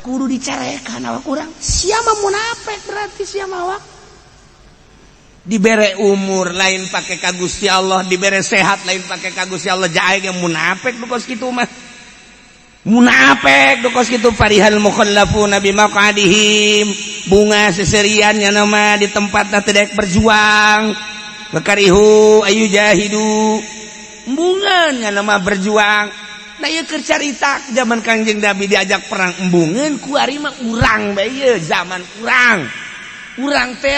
kudu dicarekan awak urang. Siapa munafik berarti siapa awak? Dibere umur lain pakai ka Gusti Allah, dibere sehat lain pakai ka Gusti Allah, jae ge munafik nu kos kitu mah. Munafik nu kos kitu farihal mukhallafuna bimaqadihim, bunga seseriannya nama di tempatna teu daek berjuang. Bakarihu ayu jahidu, embungeun nama berjuang. Nah ieu keur carita zaman Kangjeng Nabi diajak perang embungeun ku ari mah urang bae ieu zaman urang. Urang teh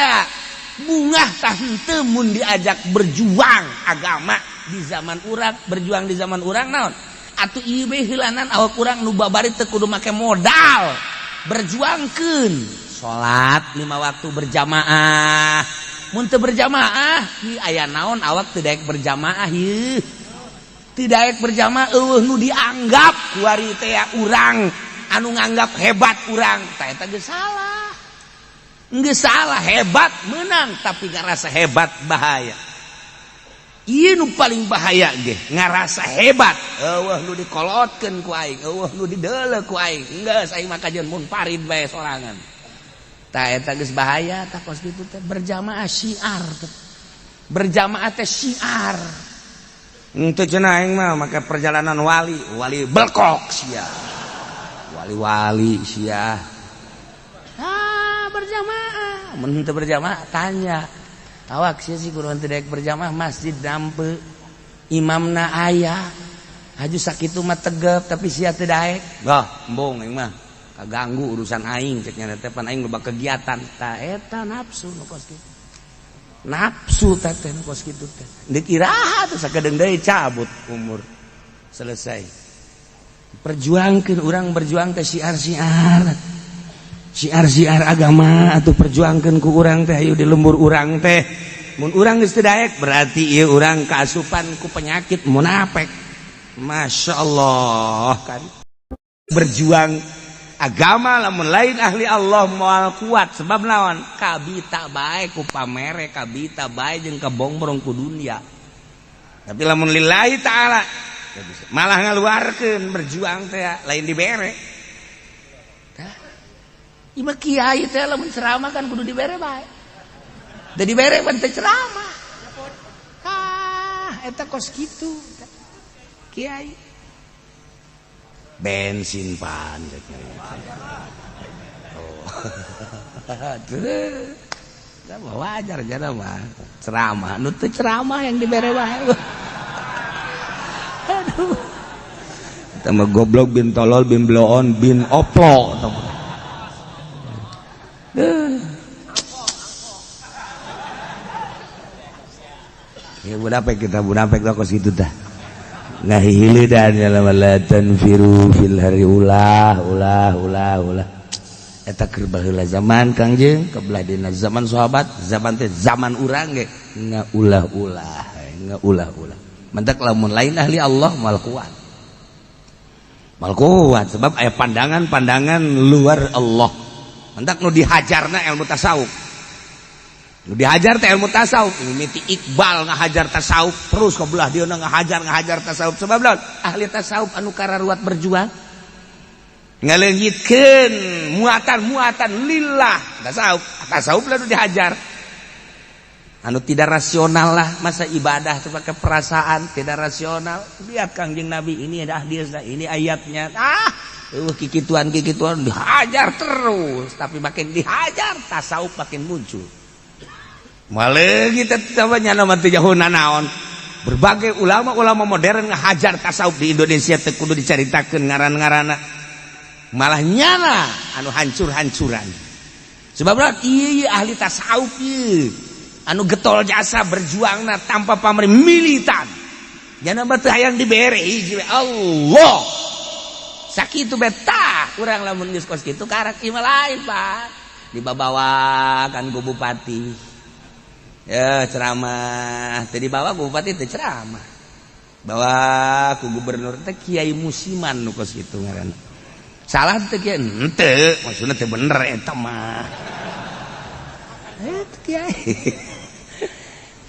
bungah tah henteu mun diajak berjuang agama di zaman urang, berjuang di zaman urang naon? Atuh ieu bae heulanan awak urang nu babari teu kudu make modal. Berjuangkeun salat 5 waktu berjamaah. Mun teu berjamaah, aya naon awak teu daek berjamaah ieu. Teu daek berjamaah eueuh nu dianggap ku ari teh urang anu nganggap hebat urang, tah eta geus salah. Geus salah, hebat menang tapi ngarasa hebat bahaya. Ieu nu paling bahaya ge, ngarasa hebat. Eueuh nu dikolotkeun ku aing, eueuh nu dideuleuh ku aing. Geus aing mah kajian mun parid bae sorangan. Tah eta geus bahaya tah kos kitu teh berjamaah syiar teh. Berjamaah teh syiar. Henteu cenah aing mah make perjalanan wali belkok sia. Wali sia. Berjamaah, mun teu berjamaah tanya. Awak sia sih kudu teu daek berjamaah masjid dampe. Imamna aya. Haju sakitu mah tegep tapi sia teu daek. Bah, embung aing mah. Kaganggu urusan aing cek nya teh pan aing loba kegiatan. Tah eta nafsu nu kos kitu. Nafsu teh nu kos kitu teh. Deuk iraha teh sakedeung deui cabut umur. Selesai. Perjuangkeun urang berjuang teh syiar-syiar. Syiar-syiar agama atuh perjuangkeun ku urang teh ayo di lembur urang teh. Mun urang geus teu daek berarti ieu urang kaasupan ku penyakit munafik. Masyaallah kan. Berjuang agama lamun lain ahli Allah moal kuat sebab naon? Kabita bae ku pamere, kabita bae jeung kabongbrong ku dunia. Tapi lamun lillahi taala malah ngaluarkeun berjuang teh lain dibere. Ima kiai teh lamun ceramah kan kudu dibere bae. Da dibere pan teh ceramah. Eta kos kitu. Kiai bensin pan. Oh. Tuh. Wajar jana mah ceramah. Nu teu ceramah yang dibere bae. Aduh. Eta mah goblok bin tolol bin bloon bin oplo. Ya munafik kita munafik kok situ dah. Ngahihileun dan la tanfiru fil hari ulah. Eta keur baheula zaman Kangjeng kebelah dina zaman sahabat, zaman teh zaman urang ge ngaulah-ulah. Mentek lamun lain ahli Allah mal kuat. Mal kuat sebab aya pandangan-pandangan luar Allah. Mentak nu dihajarna ilmu tasawuf. Nu dihajar teh ilmu tasawuf. Mimiti Iqbal ngahajar tasawuf terus ka belah dieuna ngahajar tasawuf sebab naon? Ahli tasawuf anu kararuat berjuang. Ngaleungitkeun muatan lillah tasawuf lah nu dihajar. Anu tidak rasional lah masa ibadah teh pakai perasaan, tidak rasional. Lihat Kangjeng Nabi ini ada hadisnya, ini ayatnya. Kikituan dihajar terus, tapi makin dihajar tasawuf makin muncul. Malah kita namanya nama tejahuna naon. Berbagai ulama modern ngahajar tasawuf di Indonesia teh kudu dicaritakeun ngaran-ngaranna. Malah nyana anu hancur-hancuran. Sebab ieu ahli tasawuf ieu anu getol jasa berjuangna tanpa pamrih militan. Nyana mah teu hayang dibere hiji Allah. Sakitu betah urang lamun geus kos kitu karak ieu lain Pak. Dibawakan ku bupati. Ya ceramah, teu dibawa ku bupati teu ceramah. Bawa ku gubernur teh Kiai Musiman nu kos kitu ngaranna. Salah teu kieu? Henteu, maksudna teu bener eta mah. Kiai.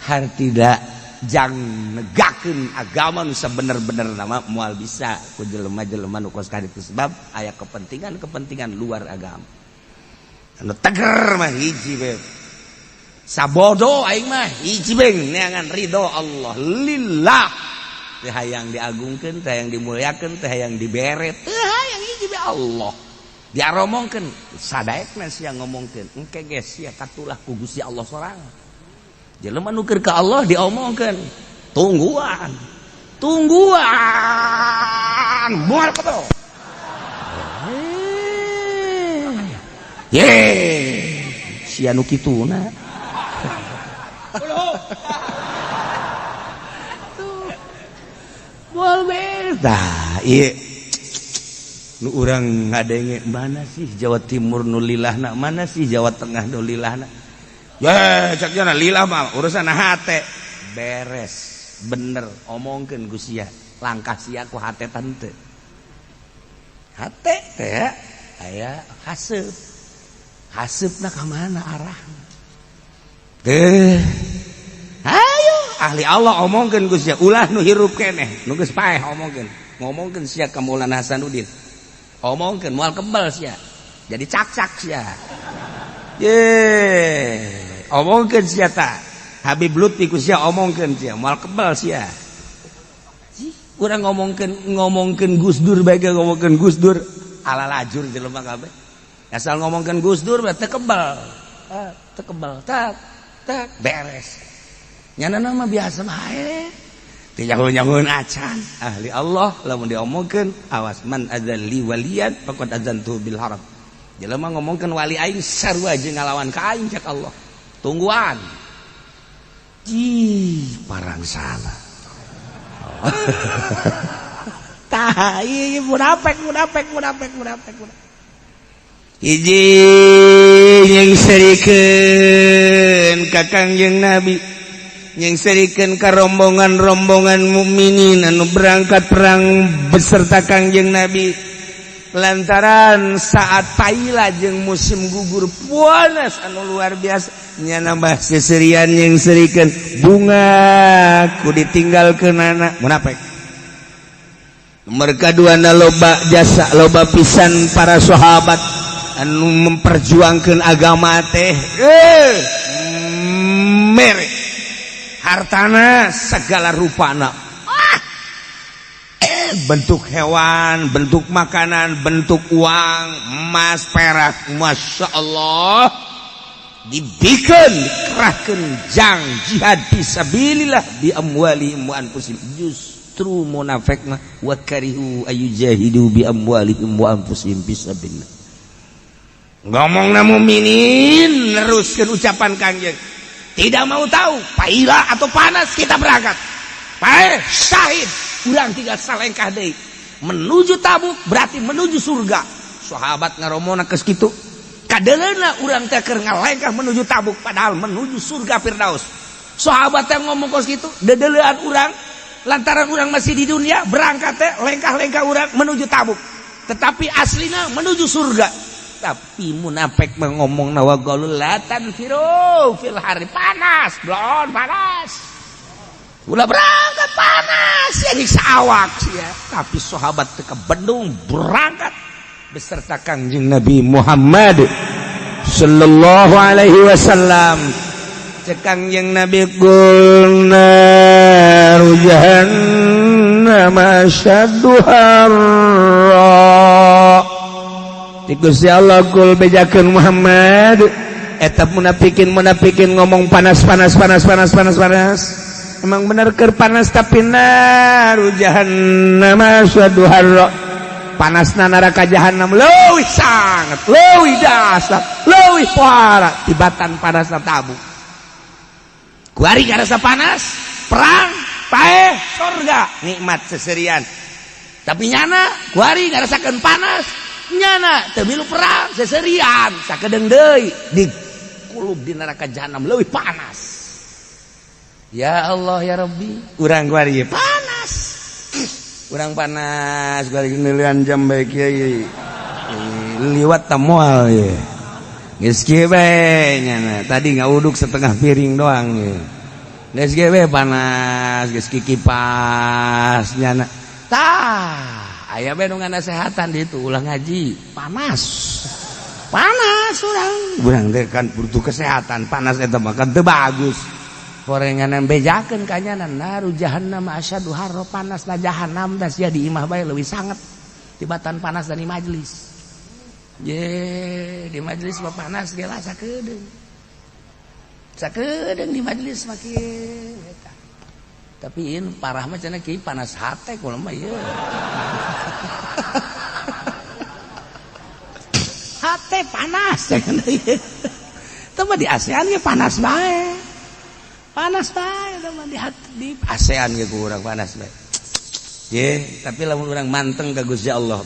Har tidak jang negakeun agama nu sabener-bener nama moal bisa ku jelema-jelema nu kos kaditu sebab aya kepentingan luar agama. Anu teger mah hiji we. Sabodo aing mah hiji beng neangan ridho Allah lillah. Teu hayang diagungkeun, teu hayang dimuliakeun, teu hayang dibere, teu hayang hiji be Allah. Diaromongkeun sadaekna sia ngomongkeun engke geus sia katulah ku Gusti Allah sorangan. Jelema nu keur ka Allah diomongkeun tungguan moal koto sia nu kituna moal beda ieu nu urang ngadenge mana sih Jawa Timur nu lilahna, mana sih Jawa Tengah nu lilahna. Ya cakna lillah mah urusan hate beres bener omongkeun ku sia langkah sia ku hatetan teu. Hate teh aya haseupna ka mana arahna. Ayo ahli Allah omongkeun ku sia ulah nu hirup keneh nu geus paeh ngomongkeun sia ka Maulana Hasanuddin. Omongkeun moal kebal sia jadi cak-cak sia omongkeun sia ta Habib Lutfi ku sia omongkeun sia moal kebal sia urang ngomongkeun Gus Dur bae ngomongkeun Gus Dur ala lajur jelema kabeh asal ngomongkeun Gus Dur teu kebal tak beres nyana mah biasa bae teu nyangun acan ahli Allah lamun diomongkeun awas man adzalli waliyan faqad adzantu bil haram. Jelema ngomongkeun wali aing sarua jeung ngalawan ka aing cak Allah. Tungguan. Parang salah. Tah ieu munafik. Hiji yang serikeun ka Kangjeng Nabi nyengserikeun ka rombongan mukminin anu berangkat perang beserta Kangjeng Nabi lantaran saat paila jeung musim gugur panas anu luar biasa nya nambah seserian nyengserikeun bunga ku ditinggalkeunana munafik. Nomor kaduana loba jasa loba pisan para sahabat anu memperjuangkeun agama teh mere hartana segala rupana bentuk hewan, bentuk makanan, bentuk uang, emas, perak, masya Allah dibikin, dikerahkan jang jihad fisabilillah bi amwalihim wa anfusihim. Justru munafikna wa karihu ayujahidu bi amwalihim wa anfusihim fisabilillah. Ngomongna mukminin neruskeun ucapan Kangjeng tidak mau tahu paila atau panas kita berangkat paeh syahid urang tinggal salengkah deui menuju Tabuk berarti menuju surga. Sahabat ngaromona geus kitu kadeleuna urang teh keur ngalengkah menuju Tabuk padahal menuju surga Firdaus. Sahabat teh ngomong geus kitu dedeleuan urang lantaran urang masih di dunia berangkat teh lengkah-lengkah urang menuju Tabuk tetapi aslina menuju surga. Tapi munafik ngomong nawagolul latan firu fil hari panas blon panas ulah berangkat panas ya disawak ya. Tapi sahabat teka Bandung berangkat beserta Kangjeng Nabi Muhammad sallallahu alaihi wasallam. Kangjeng Nabi qulna jahannam asyaddu harra Gusti Allah kul bejakeun Muhammad eta munafikin ngomong panas emang bener keur panas tapi naru jahannam asyaddu harra panasna neraka jahanam leuwih sangat leuwih dahsyat leuwih parah tibatan panasna Tabuk. Kuari karasa panas perang paeh surga nikmat seserian tapi nyana kuari ngarasakeun panas nyana teu milu perang seserian sakedeung deui di kulub di neraka jahanam leuwih panas. Ya Allah ya Rabbi urang kuari panas urang panas kuari neulean jam bae kieu liwat teh moal ye geus kieu bae nyana tadi ngauduk setengah piring doang ye geus gewe panas geus kikipasnya tah aya bae nu nganasehatan di itu ulah ngaji panas urang teh kan butuh kesehatan panas eta mah kan teu bagus gorenganan bejakeun kanyanan naru jahannam asyadu harro panas na jahannam da sia di imah bae leuwih sanget tibatan panas dari majelis ye di majelis mah panas ge lah sakedeung di majelis makin eta tapi in parah mah cenah kieu panas hate kula mah ieu hate panas cenah ieu teu mah di ASEAN ge panas bae teu mah di ASEAN ge ku urang panas bae ye tapi lamun urang manteng ka Gusti Allah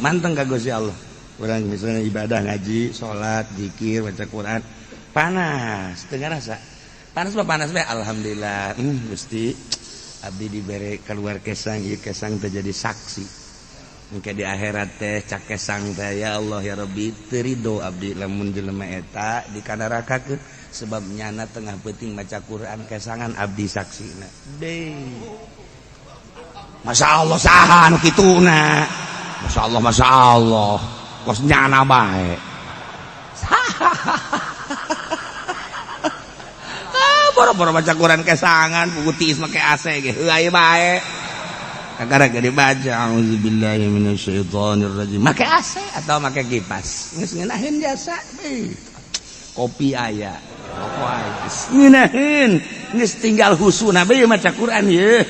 urang misalnya ibadah ngaji salat zikir baca Quran panas teu ngarasa panas bae alhamdulillah Gusti abdi dibere keluar kesang ieu kesang teh jadi saksi engke di akhirat teh cak kesang teh ya Allah ya Rabbi teu ridho abdi lamun jelema eta dikanarakakeun sebab nyana tengah peuting maca Quran kesangan abdi saksina deui masyaallah saha nu kituna masyaallah kos nyana bae boro-boro baca Quran kesangan buku tiis make AC ge heuh aya bae kagara ge dibaca auzubillahi minasyaitonir rajim make AC atau make kipas geus ngeunaheun jasa kopi aya rokok aya ngeunaheun geus tinggal husuna bae maca Quran ye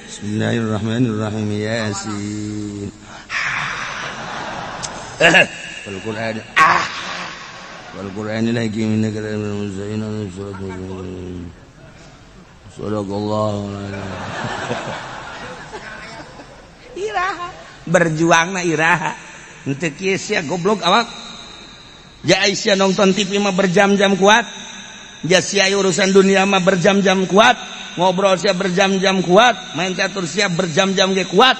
bismillahirrahmanirrahim yasin Al-Quran Al-Quran lagi min kalam al-Muzayyinah Sadaqallah iraha berjuangna iraha henteu kieu sia goblok awak ja Aisyah nonton TV mah berjam-jam kuat ja sia urusan dunia mah berjam-jam kuat ngobrol sia berjam-jam kuat main catur sia berjam-jam ge kuat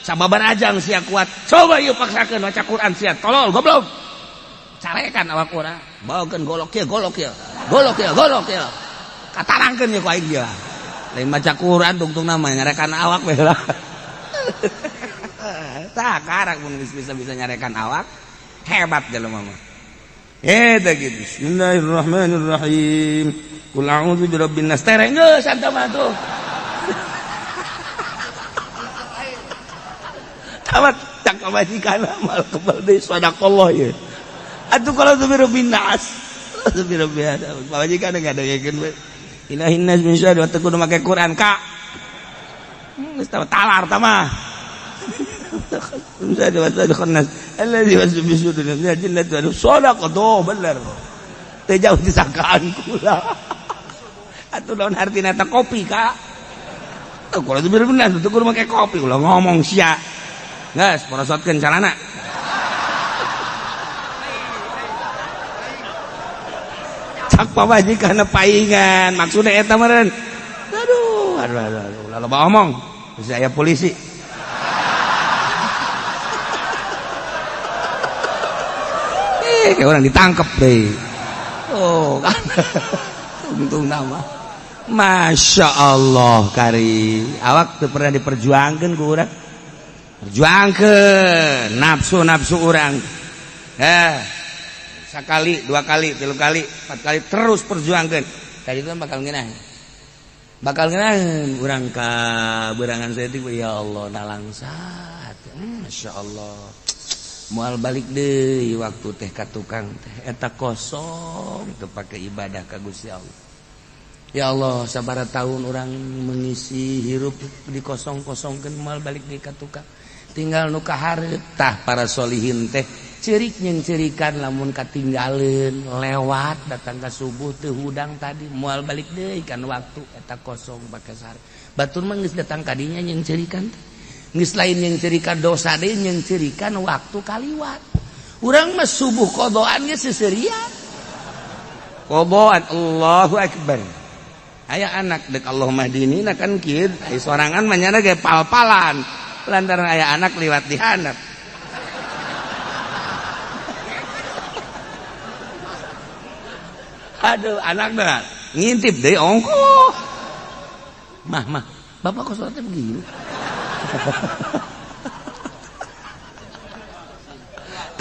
sababar ajang sia kuat coba ieu paksakeun maca Quran sia tolol goblok carekan awak urang bawakeun golok kieu katarangkeun ye ku aing dia lain maca Quran tungtungna mah nyarekan awak we lah tah karak mun bisa nyarekan awak hebat jelema mah eta gitu bismillahirrahmanirrahim qul a'udzu birabbin nas tereng geus anta mah tuh awak cak majikan amal kebal deui sadaqallah ye atuh kalau birabbin nas birabbin majikan ngadagekeun we ilahin nas min syarri wa taqulu make Quran ka geus talar tah mah Umsadi wasadi khannas alladzi wasbi sudurina jinnatu wa sadaqatu bener teu jauh disangkaan kula atuh naon artina eta kopi ka kula teu bener teu kudu make kopi kula ngomong sia geus porosotkeun calana cak pamajikanna paingan maksudna eta meureun aduh loba omong geus aya polisi kayak orang ditangkap deh oh kan untung nama Masya Allah kari awak tuh pernah diperjuangkan ku urang perjuangkan nafsu orang sekali, dua kali, tiga kali, 4 kali terus perjuangkan tadi itu bakal ngeunah urang ka berangan saya itu ya Allah nalangsat Masya Allah moal balik deui waktu teh ka tukang teh eta kosong teu pake ibadah ka Gusti Allah. Ya Allah sabaraha tahun urang mengisi hirup dikosong-kosongkeun moal balik deui ka tukang. Tinggal nu kahareup tah para solihin teh ceurik nyeung ceurikan lamun katinggaleun lewat datang ka subuh teu hudang tadi moal balik deui kan waktu eta kosong pake sare. Batur mah geus datang ka dinya nyeung ceurikan teh. Geus lain yang cerikan dosa deh yang cerikan waktu kaliwat urang mah subuh qodoan ge seserian qodoan Allahu akbar aya anak dek Allah mahdinina kan kieu ai sorangan mah nyana ge pal-palan lantaran aya anak liwat di handap aduh anak dah ngintip deui ongkoh Mah, bapak kok sholatnya begini?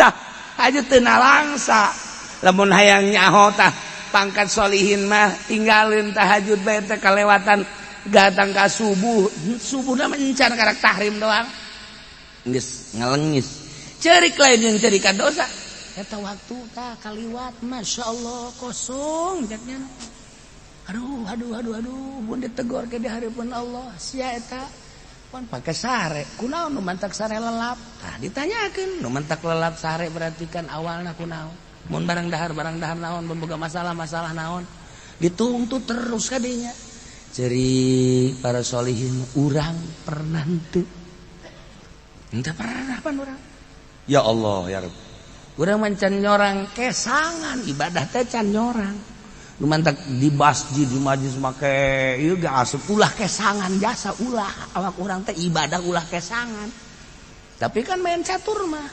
Tah, aja teu nalangsa. Lamun hayang nyaho tah pangkat solihin mah tinggalin tahajud bae teh kalewatan gatang ka subuh. Subuhna mencan karak tahrim doang. Geus ngalengis. Cerik lain yang cerik ka dosa. Eta waktu tah kaliwat masyaallah kosong jaknya. Aduh, mun ditegor ke di hareupeun Allah sia eta pon pake sare. Kunaon nu mantak sare lelap? Tah ditanyakeun, nu mantak lelap sare berarti kan awalna kunaon? Mun barang dahar naon, mun boga masalah naon. Dituntut terus ka dinya. Ceri para solihin urang pernah teu. Henteu pernah pan urang. Ya Allah ya Rabb. Urang mancan nyorang kesangan ibadah teh can nyorang. Nu mantak di masjid di majelis make ieu ge asup ulah kesangan jasa ulah awak urang teh ibadah ulah kesangan. Tapi kan main catur mah.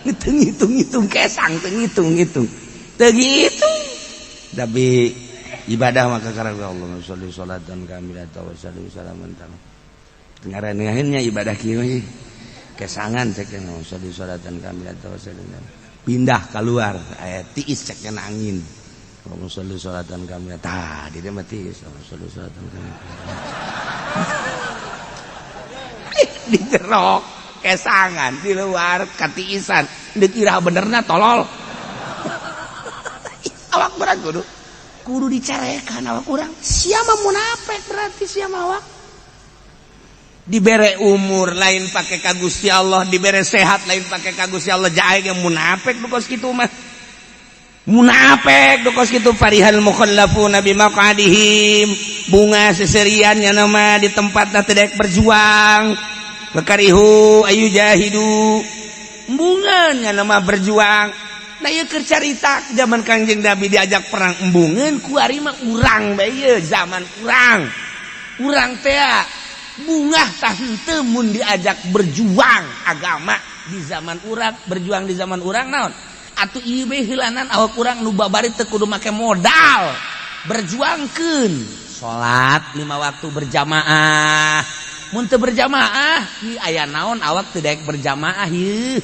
Ngitung kesang teu ngitung. Teu gitu. Tapi ibadah maka karena Allah sholli sholatan kamilatan wa salli salaman tam. Ngaraneuheunnya ibadah kieu kesangan cek nu sholli sholatan kamilatan wa salli. Pindah keluar aya tiis cek kana angin. Allahumma sholli sholatan kamilatan. Tah di dieu mah tiis sholli sholatan kamilatan. Di jero kesangan di luar katiisan dikira benerna tolol. Awak berat kudu dicarekan awak urang sia mah munafik berarti sia mah awak dibere umur lain pake ka Gusti Allah dibere sehat lain pake ka Gusti Allah jae ge munafik dukos kitu mah munafik dukos kitu farihal mukhallafuna bimaq'adihim bunga seserian nya nama di tempatna teu daek berjuang bakarihu ayu jahidu embungeun nya nama berjuang. Nah ieu keur carita zaman Kangjeng Nabi diajak perang embungeun ku ari mah urang bae ieu zaman urang. Urang teh bungah tah henteu mun diajak berjuang agama di zaman urang, berjuang di zaman urang naon? Atuh ieu bae heulanan awak urang nu babari teu kudu make modal. Berjuangkeun salat 5 waktu berjamaah. Mun teu berjamaah, ieu aya naon awak teu daek berjamaah ieu.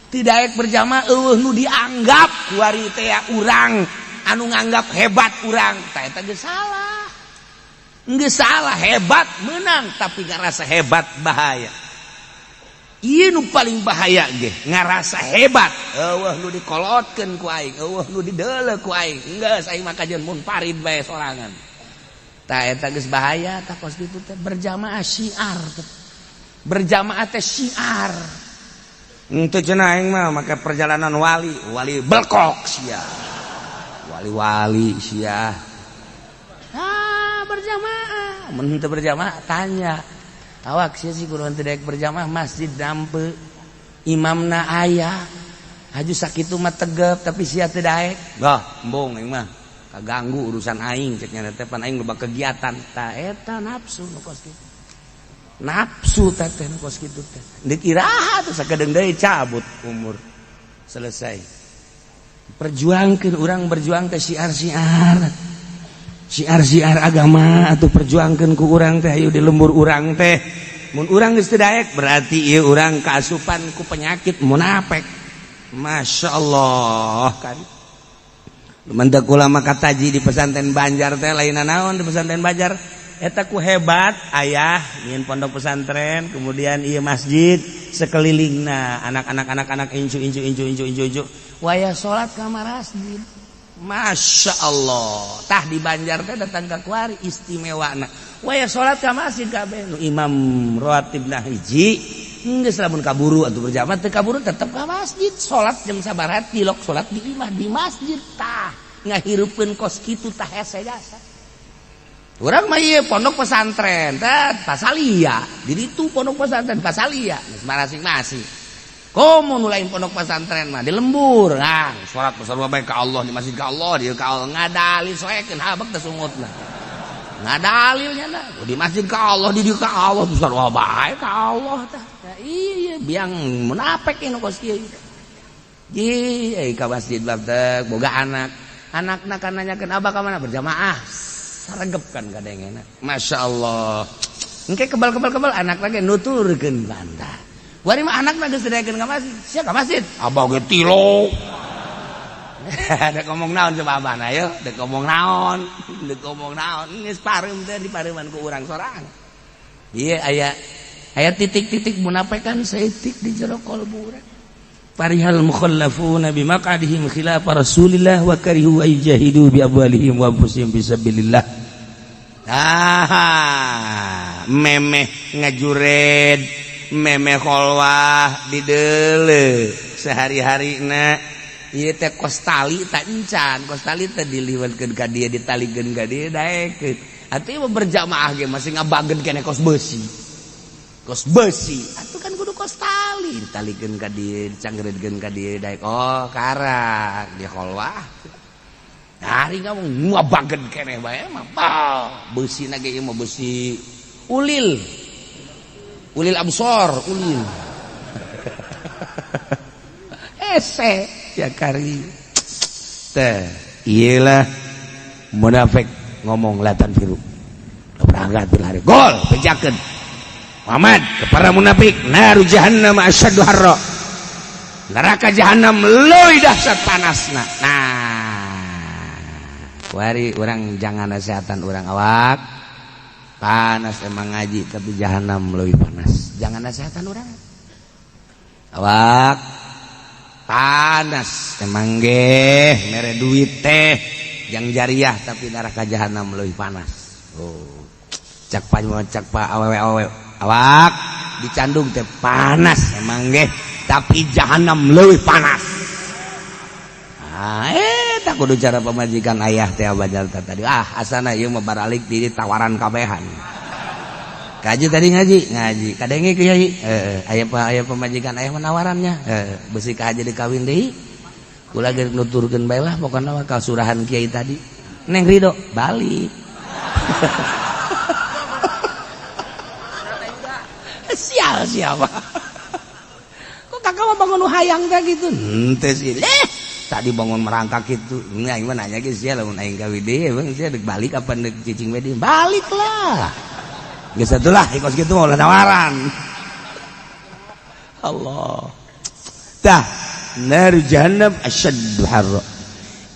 Tidak berjamaah nu dianggap ku ari teh urang anu nganggap hebat urang tah eta geus salah. Geus salah hebat menang tapi ngarasa hebat bahaya. Ieu nu paling bahaya ge ngarasa hebat. Eueuh nu dikolotkeun ku aing, eueuh nu dideuleuh ku aing. Geus aing mah kajian mun parid bae sorangan. Tah eta geus bahaya tah kos kitu teh berjamaah syiar. Berjamaah teh syiar. Untuk cenah aing mah make perjalanan wali belkok sia. Wali sia. Berjamaah. Mun teu berjamaah tanya. Awak sia si kudu teu daek berjamaah masjid dampe. Imamna aya. Haju sakitu mah tegep tapi sia teu daek. Bah, embung aing mah. Kaganggu urusan aing cek nya teh pan aing loba kegiatan. Tah eta nafsu nu kos kitu. Nafsu teh kos kitu teh dikiraha teh sakedeung deui cabut umur selesai perjuangkeun urang berjuang teh syiar agama atuh perjuangkeun ku urang teh ayo di lembur urang teh mun urang geus teu daek berarti ieu urang kaasupan ku penyakit munafik masyaallah kan mendak ulama kataji di pesantren Banjar teh lainna naon di pesantren Banjar eta ku hebat ayah nyin pondok pesantren kemudian ieu masjid sekelilingna anak-anak incu waya salat ka masjid masyaallah tah di Banjar teh datang ka kuari istimewana waya salat ka masjid kabeh nu imam rawatibna hiji geus lamun kaburu atuh berjamaah teu kaburu tetep ka masjid salat jam sabaraha tilok salat di imah di masjid tah ngahirupkeun kos kitu tah hese jasa. Urang mah ieu pondok pesantren teh Pasalia. Di ditu pondok pesantren Pasalia geus masing-masing. Komo nu lain pondok pesantren mah di lembur. Nah, salat bersama bae ka Allah di masjid ka Allah, dieu ka Allah ngadalil soekeun habak teh sungutna. Ngadalilnya na di masjid ka Allah, di dieu ka Allah, sarua bae ka Allah tah. Ya iya biang munafik anu kos kieu. Ka masjid babtek boga anakna kan nanyakeun abah ka mana berjamaah saregep kan kadengena masyaallah engke kebal anak lagi nuturkeun bantah wari mah anakna geus didaekeun ka masjid sia ka masjid abah ge tilo dek ngomong naon coba abah na yo dek ngomong naon geus pareum teh dipareuman ku urang sorangan ieu aya titik-titik munafikan saeutik di jero qalbu urang Farihal mukhallafuna bimaq'adihim khilafa Rasulillah wa karihu ay jahidu bi abwalihim wa anfusihim fisabilillah. Memeh ngajured, memeh kholwah di deuleu sehari-harina ieu teh kos tali tak encan, kos tali teh diliwatkeun ka dieu ditalikeun ka dieu daekeun. Atuh berjamaah ge masih ngabageun keneh kos besi. Kos besi atuh kan kudu kos tali ditalikeun ka dieu dicanggereudkeun ka dieu daek oh karak di kholwah hari kamu ngabageun keneh bae mah besi na ge ieu mah besi ulil absor ulil ese ya kari teh iyalah munafik ngomong latan biru berangkat bilari gol pejakeun Muhammad kepada munafik naru jahannam asyaddu harra neraka jahannam leuwih dahsyat panasna nah wari urang jangan nasehatan urang awak panas emang ngaji tapi jahannam leuwih panas jangan nasehatan urang awak panas emang ge mere duit teh yang jariah tapi neraka jahannam leuwih panas oh cak pa awewe awak dicandung teh panas emang ge tapi jahanam leuwih panas tak kudu cara pemajikan ayah teh abajal tadi asana ieu mah baralik di tawaran kabehan kaji tadi ngaji kadenge kiai aya pemajikan ayah menawarannya besi ka haji dikawin deui kula ge nuturkeun bae lah pokona mah kasurahan kiai tadi neng ridho balik siapa kok kakak mau bangun hayang kayak gitu ente sih tadi bangun merangkak gitu aing mah nanya ge sia lamun aing ka WD bang sia deuk balik apa deuk cicing WD balik lah geus atulah ikos kitu mau tawaran Allah tah nar jahannam asyaddu harra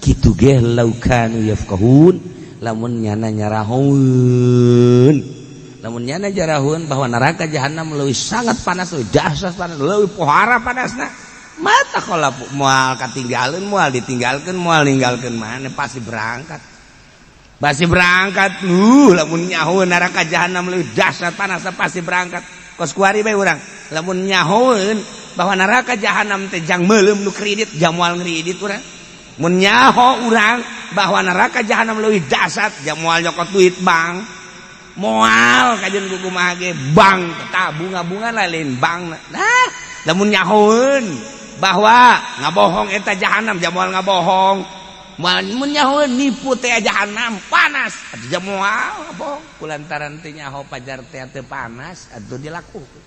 kitu ge law kanu yafqahun lamun nyana nyarahun namun nyana jarahun bahwa neraka jahanam leuwih sangat panas leuwih dahsyat panas leuwih pohara panasna mata kholapu moal katinggaleun moal ditinggalkeun moal ninggalkeun mana pasti berangkat lamun nyahoeun neraka jahanam leuwih dahsyat panasna pasti berangkat kos kuari bae urang lamun nyahoeun bahwa neraka jahanam teh jang meuleum nu kredit jang moal ngredit urang mun nyaho urang bahwa neraka jahanam leuwih dahsyat jang moal nyokot duit bank moal kajen kuku mage bang tah bunga-bunga lain bang nah lamun nyahoeun bahwa ngabohong eta jahanam jamual ngabohong mun nyahoeun nipu teh jahanam panas atuh jamual ngabohong kulantaran teh nyaho pajar teh teu panas atuh dilakukeun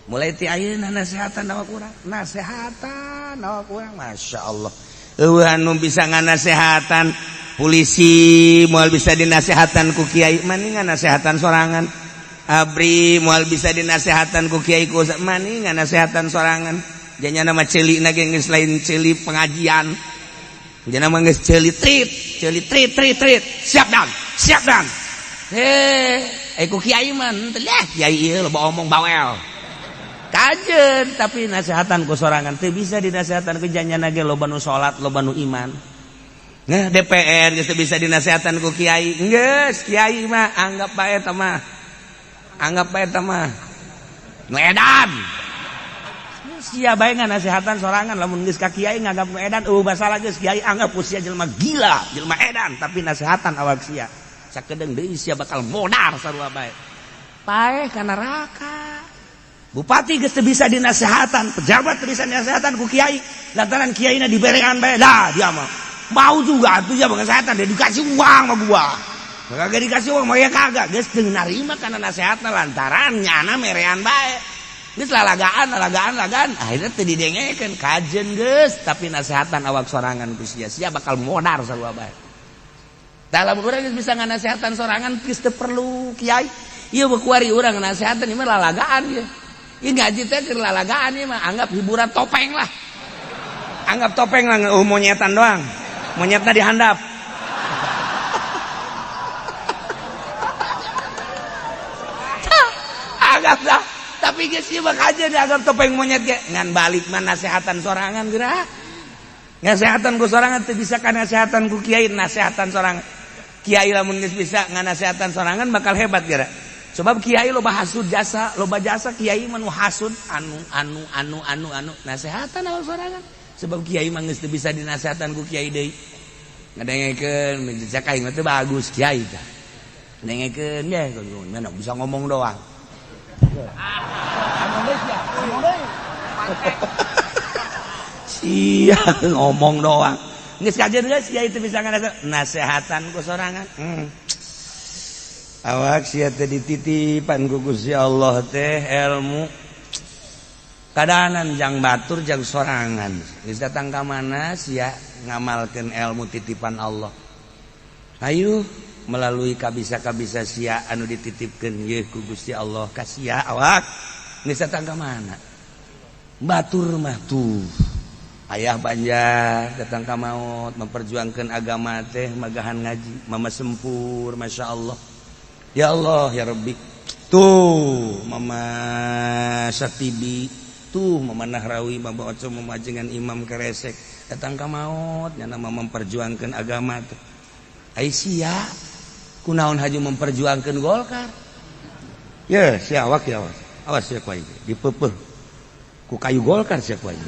mulai ti ayeuna nasehatan awak urang masyaallah eueuh anu bisa nganasehatan polisi moal bisa dinasehatan ku kiai maningan nasehatan sorangan abri moal bisa dinasehatan ku kiai ku maningan nasehatan sorangan janya nama ceuli na ge geus lain ceuli pengajian jana mah geus ceuli trit siap dan ku kiai mah teh kiai ieu loba omong bawel kajen tapi nasehatan ku sorangan teu bisa dinasehatan ku janya ge loba nu salat loba nu iman nah DPR geus bisa dinasehatan ku kiai geus kiai mah anggap bae eta mah nu edan sia bae nganasehatan sorangan lamun geus ka kiai nganggap nu edan masalah geus kiai anggap ku sia jelema gila jelema edan tapi nasehatan awak sia sakedeung deui sia bakal modar sarua bae paeh ka neraka bupati geus bisa dinasehatan pejabat bisa dinasehatan ku kiai lantaran kiaina diberean bae dah dia mah mau juga tuh ya kesehatan dia dikasih uang sama gua kagak dikasih uang mau ya kagak geus teu narima kana nasehatna lantaran nyana merean bae Geus lalagaan akhirnya teu didengekeun kajen geus tapi nasehatan awak sorangan ku sia-sia bakal modar sarua bae. Dalam urang geus bisa nganasehatan sorangan geus teu perlu kiai. Ieu bekuari urang nganasehatan ieu mah lalagaan ieu. Ieu ngaji teh keur lalagaan ieu mah anggap hiburan topeng lah. Anggap topeng lah monyetan doang. Monyetna dihandap. Anggap dah. Tapi geus ieu mah kajen dianggap topeng monyet ge. Ngan balik mah nasehatan sorangan geura. Nasehatan ku sorangan teu bisa ka nasehatan ku kiai, nasehatan sorangan. Kiai lamun geus bisa nganasehatan sorangan bakal hebat geura. Sebab kiai loba hasud jasa, loba jasa kiai mah nu hasud anu nasehatan awak sorangan. Sebab kiai mah geus teu bisa dinasehatan ku kiai deui. Ngadengekeun menjak aing mah teu bagus kiai tah. Dengekeun ge mana bisa ngomong doang. Sia ngomong doang. Geus kajen geus kiai teu bisa ngasehatan ku sorangan. Awak sia teh dititipan ku Gusti Allah teh ilmu. Kadahanan jang batur jang sorangan. Geus datang ka mana sia ngamalkeun ilmu titipan Allah. Ayo melalui kabisa-kabisa sia anu dititipkeun ye ku Gusti Allah ka sia awak. Geus datang ka mana? Batur mah tuh. Ayah Banjar datang ka maot memperjuangkeun agama teh magahan ngaji, mama sempur masyaallah. Ya Allah ya Rabbi. Tuh Mama Satibi, tuh Mama Nahrawi, Mama Oco, Mama Ajengan Imam Keresek datang ka maot nya nama memperjuangkeun agama teh. Ai sia kunaon haju memperjuangkeun Golkar. Ya sia awak ya awas sia ku aing dipeupeuh ku kayu Golkar sia ku aing.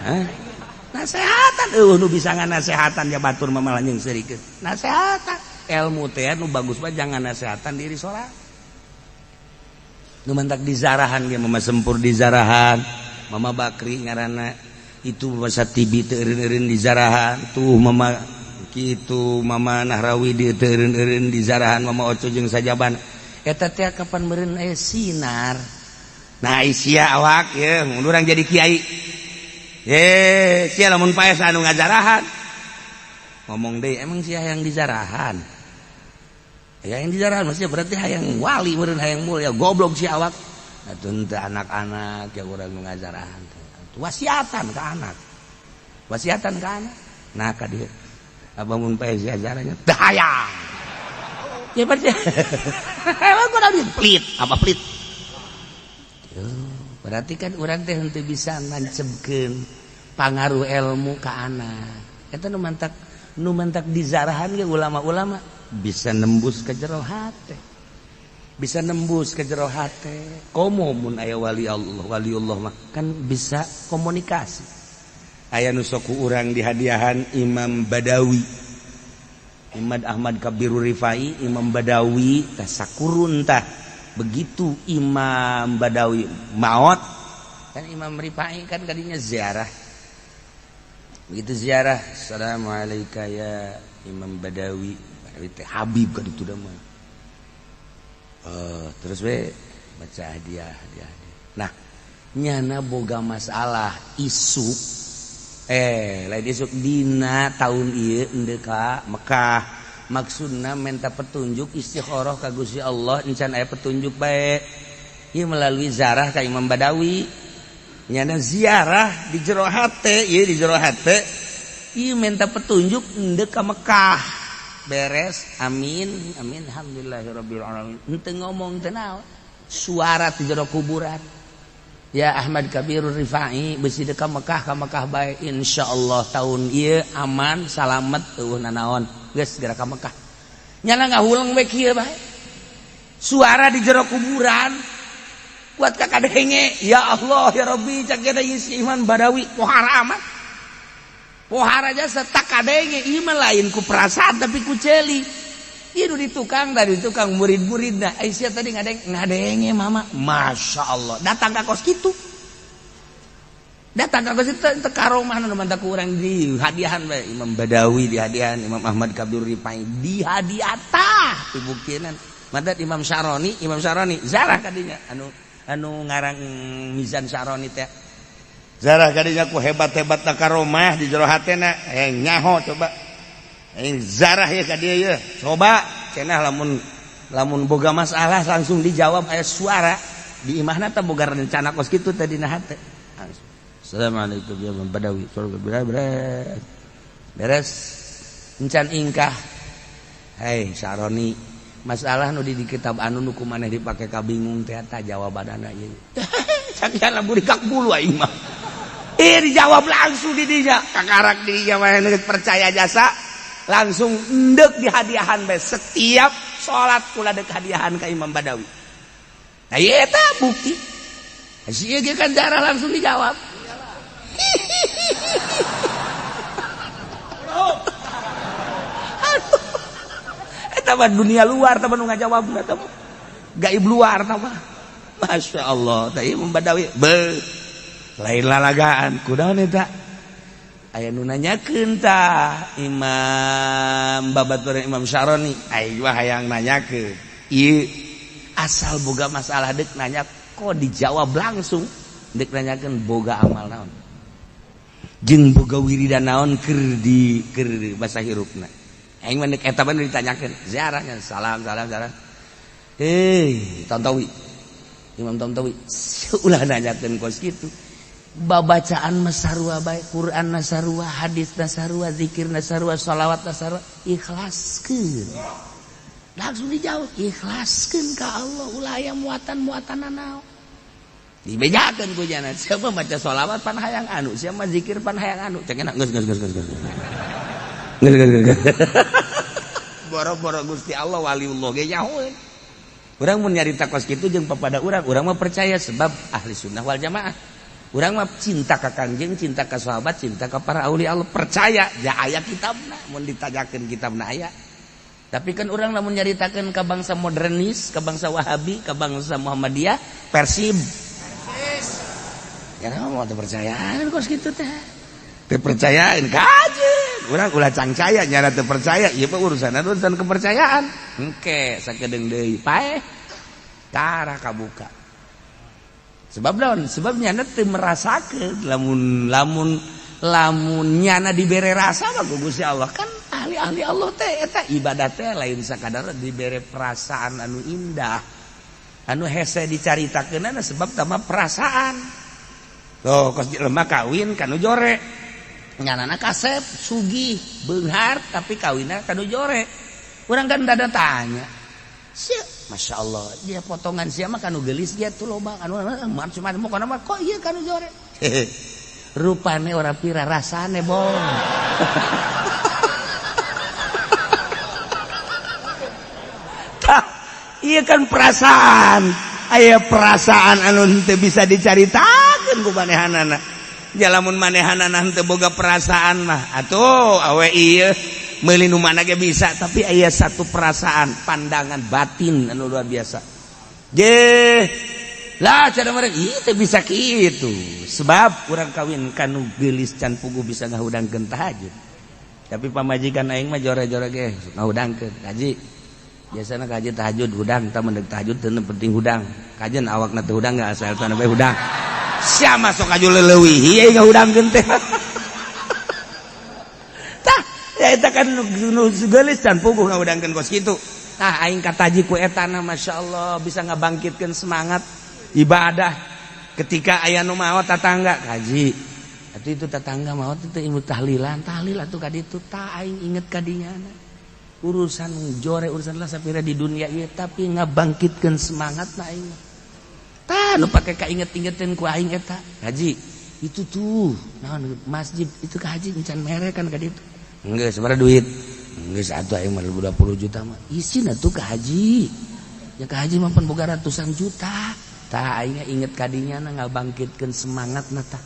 Hah? Nasehatan nu bisa nganasehatan ya batur mah malah nyeungseurikeun. Nasehatan ilmu teh nu bagus mah jangan nasehatan diri sorangan. Nu mantak dizarahan ge Mama Sempur dizarahan, Mama Bakri ngaranna itu Mama Satibi teu eureun-eureun dizarahan, tuh Mama kitu Mama Nahrawi di teu eureun-eureun dizarahan, Mama Oco jeung sajaban. Eta teh kapan meureun aya sinar. Nah sia awak ye mun urang jadi kiai. Sia lamun paes anu ngajarahan. Ngomong deui emang sia hayang dizarahan. Yang dizarahan maksudnya berarti hayang wali meureun hayang mulia goblok si awak. Atuh teu anak-anak ya urang nu ngajarahan teh. Wasiatan ka anak. Wasiatan ka anak. Nah ka dieu. Abang mun paes ajarannya teu hayang. Ya berarti. Emang kudu diplit, apa plit? Berarti kan urang teh henteu bisa ngancebkeun pangaruh ilmu ka anak. Eta nu mantak dizarahan ge ulama-ulama bisa nembus ke jero hate. Bisa nembus ke jero hate. Komo mun aya waliullah mah kan bisa komunikasi. Aya nu sok urang dihadiahan Imam Badawi. Imam Ahmad Kabirur Rifai, Imam Badawi tah sakurun tah. Begitu Imam Badawi maot kan Imam Rifai kan kadinya ziarah. Begitu ziarah, assalamualaikum ya Imam Badawi. Badawi teh Habib ka ditu da mah. Terus we baca hadiah. Nah, nyana boga masalah isuk. Lain isuk dina taun ieu endeu ka Mekah. Maksudna minta petunjuk istikharah ka Gusti Allah encan aya petunjuk bae. Ieu melalui ziarah ka Imam Badawi. Nyana ziarah di jero hate, ieu di jero hate. Ieu minta petunjuk endeu ka Mekah. Beres, amin, alhamdulillahirabbil alamin. Henteu ngomong teu naon. Suara di jero kuburan. Ya Ahmad Kabirur Rifai beusi ka Mekah bae insyaallah taun ieu aman salamet eueuh nanaon. Geus geura ka Mekah. Nyana ngahulang we kieu bae. Suara di jero kuburan. Buat kakadenge, ya Allah ya Rabbi cak kada isi Imam Badawi pohara amat. Pohara aja setak kadenge ieu mah lain ku perasaan tapi ku ceuli. Ieu di tukang tadi tukang murid-muridna. Aisyah tadi ngadenge mama. Masyaallah. Datang ka kos kitu. Datang ka kos kitu teu karomah nu mantak urang di hadiahan bae Imam Badawi di hadiahan, Imam Ahmad Kabir Rifai di hadiah tah pibuktinan. Madat Imam Syaroni zarah kadinya anu anu ngarang Mizan Syaroni teh zarah kadinya ku hebat-hebat karomah di jero hatena nyaho coba zarah ya ka dieu ye coba cenah lamun boga masalah langsung dijawab aya suara di imahna teh boga rencana kos kitu teh dina hate Assalamualaikum ya Badawi beres encan ingkah hei Syaroni masalah nu di kitab anu nu kumaneh dipake kabingung teh eta jawabanana ieu sakian lamun dikak bulu aing mah dijawab langsung di dinya kakarak di dinya mah percaya jasa langsung endek di hadiahan bae setiap salat kula dek hadiahan ka Imam Badawi nah ieu eta bukti sia ge kan cara langsung dijawab eta mah dunia luar teh nu ngajawab eta mah gaib luar teh mah masyaallah teh Imam Badawi lain lalagaan kunaon eta aya nu nanyakeun tah Imam babaturan Imam Syaroni aya mah hayang nanyakeun ieu asal boga masalah deuk nanya kok dijawab langsung deuk nanyakeun boga amal naon jeung boga wiridan naon keur basa hirupna aing mah deuk eta mah ditanyakeun ziarah salam Tontowi Imam Tontowi ulah nanyakeun kos kitu babacaan masarua bae Quran nasarua hadis nasarua zikir nasarua shalawat nasarua ikhlaskeun langsung dijawab ikhlaskeun ka Allah ulah aya muatan-muatan naon dibejakeun ku jana siapa maca shalawat pan hayang anu siapa zikir pan hayang anu cek enak geus boro-boro Gusti Allah waliullah ge nyahoeun urang mun nyarita kos kitu jeung papada urang mah percaya sebab ahli sunnah wal jamaah urang mah cinta ka Kangjeng, cinta ka sahabat, cinta ka para aulia Allah, percaya ja aya kitabna, mun ditajakeun kitabna aya. Tapi kan urang lamun nyaritakeun ka bangsa modernis, ka bangsa Wahabi, ka bangsa Muhammadiyah, Persib. Ya mau percayaan kos kitu teh. Teu percayaan kajeun. Urang ulah cangcaya nyara teu percaya, ieu mah urusan kepercayaan. Engke sakedeung deui paeh. Tara kabuka. Sebab naon sebab nyana teu merasakeun lamun nyana dibere rasa mah ku Gusti Allah kan ahli-ahli Allah teh eta ibadah teh lain sakadar dibere perasaan anu indah anu hese dicaritakeunana sebab tama perasaan tuh kos jelema kawin kanu jore nyanana kasep sugih beunghar tapi kawinna kanu jore urang kan dada tanya Masya Allah dia potongan siapa kanu gelis dia tuh loba anu cuma mau kana mah kok ieu kanu jore rupane ora pira rasane bong tah ieu kan perasaan aya perasaan anu teu bisa dicaritakeun ku manehanana jalamun manehanana teu boga perasaan mah atuh awe ieu meuli nu mana ge bisa tapi aya satu perasaan pandangan batin anu luar biasa je lah cara mereka ieu teh bisa kitu sebab urang kawin kanu geulis can puguh bisa ngahudangkeun tahajud tapi pamajikan aing mah jore-jore ge ngahudangkeun kaji biasana kaji tahajud hudang tah mendek tahajud teu penting hudang kajen awakna teu hudang ga asal teu bae hudang sia masuk aju leuwih ieu ngahudangkeun teh ya eta kan nu geulis can puguh ngahudangkeun kos kitu tah aing kataji ku etana masyaallah bisa ngabangkitkeun semangat ibadah ketika aya nu maot tatangga kaji atuh itu tatangga maot teh ilmu tahlilan tahlil atuh ka ditu tah aing inget ka dinyana urusan jore urusan lah sapira di dunia ieu tapi ngabangkitkeun semangatna aing tah nu pake kainget-ingeteun ku aing eta kaji itu tuh naon masjid itu ka haji encan mere kan ka ditu enggak sebenarnya duit enggak satu aing mah 20 juta mah isin atuh ka haji ya ka haji mah boga ratusan juta tah aing inget kadinya ngabangkitkeun semangatna tah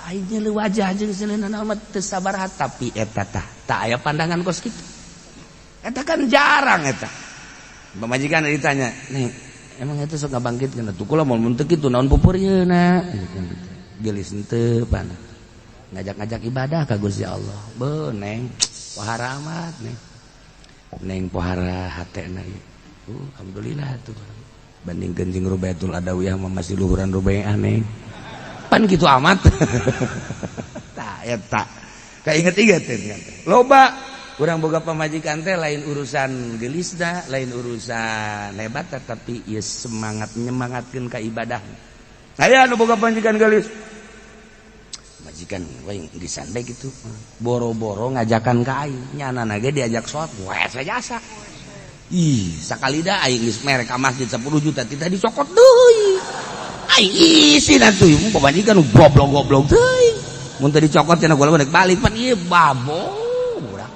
aing leuwih wajah jeung seuleuna mah teu sabar tapi eta tah aya pandangan kos kitu eta kan jarang eta pamajikan ditanya nih emang eta sok ngabangkitkeun atuh kula mun teu kitu naon pupur yeuna geulis henteu panah ngajak-ngajak ibadah ka Gusti Allah. Beuh neng pohara amat neng. Neng pohara hatena ieu. Alhamdulillah tuh. bandingkeun jeung Rubaiatul Adawiyah mah masih luhuran Rubai aneh pan kitu amat tah eta kainget-ingetin loba urang boga pamajikan teh lain urusan gelisda lain urusan hebat tapi ieu semangat nyemangatkeun ka ibadah aya anu boga pamajikan gelis majikan we gisan bae kitu boro-boro ngajakan ka aing nyanana ge diajak salat wae jasa ih sakalida aing geus mere ka masjid 10 juta tita dicokot deui aing isi atuh pamajikan goblok-goblok teuing mun teu dicokot cenah gua balik balik pan ieu babo urang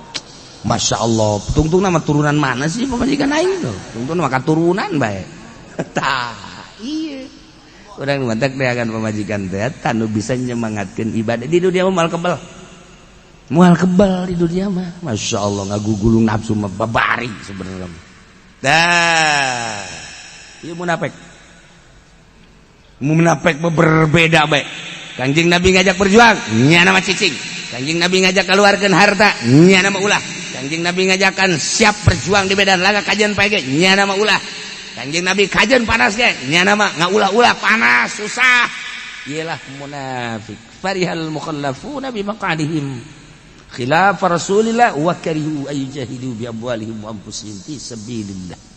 Masya Allah tungtung nama turunan mana sih pamajikan aing tuh tungtung nama katurunan bae tah iya urang mantek deagan pamajikan teh tanu bisa nyemangatkeun ibadah di dunia mah moal kebal di dunia mah Masya Allah ngagugulung nafsu mah babari sebenarnya dah ieu munafik berbeda bae Kanjeng Nabi ngajak berjuang nya nama cicing Kanjeng Nabi ngajak keluarkan harta nya nama ulah Kanjeng Nabi ngajakan siap berjuang di medan laga kajian pagi nya nama ulah Kanjeng Nabi kajian panas ge nya nama ngaulah-ulah panas susah ialah munafik farihal mukhallafuna bi maq'adihim khilaf Rasulillah wa karihu ayjahidu bi amwalihim wa anfusihim fi sabilillah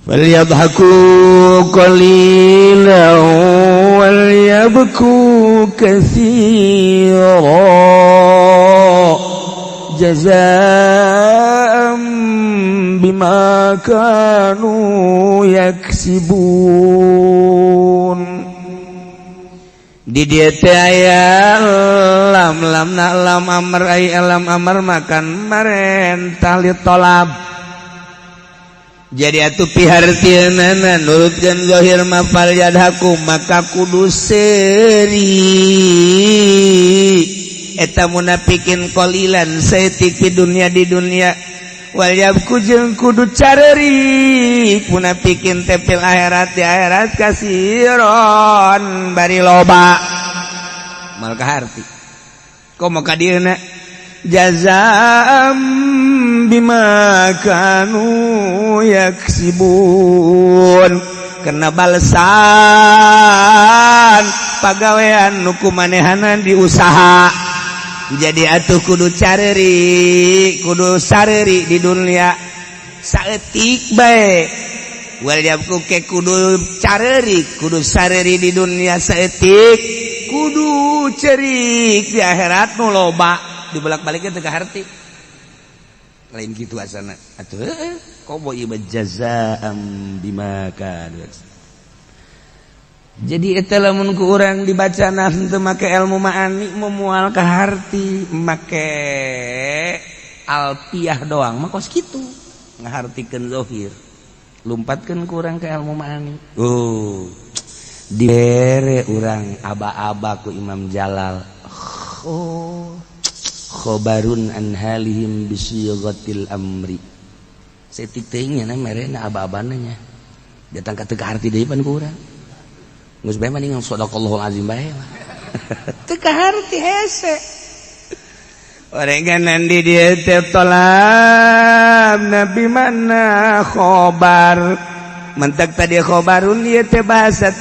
falyadhaku qalilan wal yabku katsira jazaa'an bima kanu yaksibun di dieu teh aya lam amr ay lam amr makan marentah li talab jadi atuh pihartieunana nurutkeun zahir mafal yadhaku maka kudu seuri eta munafikin qalilan saeutik di dunia wal yabku jeung kudu careuri munafikin teh fil akhirat di akhirat kasiron bari loba mal kaharti komo ka dieuna jazaam bima kanu yaksibun karena balesan pagawean nu kumanehana di usaha jadi atuh kudu careuri kudu sareuri di dunia saeutik bae wal yabku ke kudu careuri kudu sareuri di dunia saeutik kudu cerik di akhirat nu loba dibolak-balikkeun teu kaharti lain kitu asana atuh komo ieu jazaa'an bima kanu jadi eta lamun ku urang dibacana teu make ilmu ma'ani moal ka harti make alfiah doang mah kos kitu ngahartikeun zahir lumpatkeun ku urang ka ilmu ma'ani dibere urang aba-aba ku Imam Jalal khobarun an halihim bisighatil amri setik teuing nya merena aba-abana nya datang ka teu kaharti deui pan ku urang geus bae mending sadaqallahul azim bae teu kaharti hese orenganan di dieu teh tolab nabi mana khobar mentek tadi khobarun ieu teh bahasa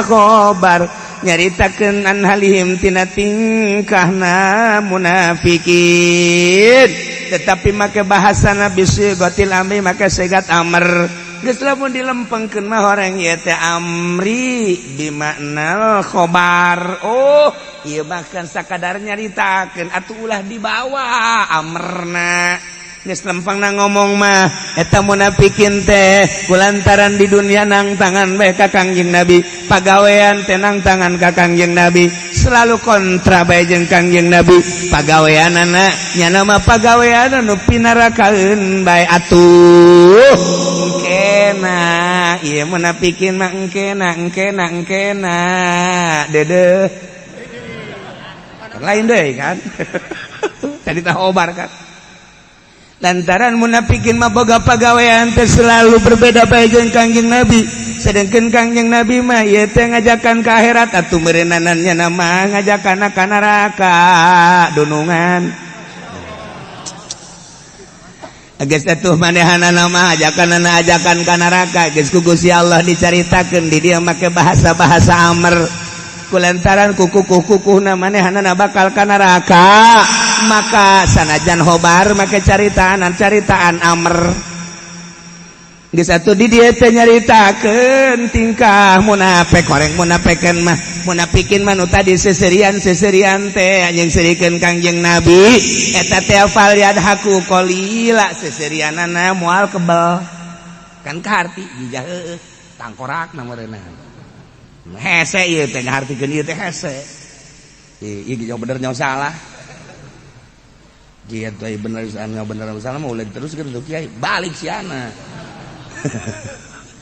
khobar nyaritakeun an halihim tina tingkahna munafikin tetapi make bahasana bisighatil amri make segat amr geus lamun dilempengkeun mah horeng ieu teh amri bimakna khobar ieu bahkan sakadar nyaritakeun atuh ulah dibawa amrna geus lempengna ngomong mah eta munafikin teh kulantaran di dunia nang tangan bae ka Kangjeng Nabi pagawean teh nang tangan ka Kangjeng Nabi selalu kontra bae jeung Kangjeng Nabi pagaweanana nya nama pagawean anu pinarakaeun bae atuh engkena ieu munafikin mah engkena dedeh lain deui kan tadi tah obar kan lantaran munafikin mah boga pagawean teh selalu berbeda bae jeung Kangjeng Nabi sedengkeun Kangjeng Nabi mah ieu teh ngajakan ka akhirat atuh meureunannya nama ngajakan ka neraka dunungan geus atuh manehanana mah ajakan ka neraka geus ku Gusti Allah dicaritakeun di dieu make bahasa-bahasa amr kulantaran kukuh-kukuhna manehanana bakal ka neraka maka sanajan hobar make caritaan amr geus atuh di dieu teh nyaritakeun tingkah munafik horeng munafikin mah nu tadi seserian teh anjeun serikeun Kangjeng Nabi eta teh fal yadhaku qalila seserianana moal kebel kan kaharti dijah tangkorakna meureunna hese ieu teh ngahartikeun ieu teh hese ieu jauh bener jauh salah gitu bener salah mah ulah teruskeun tuh kiai balik siana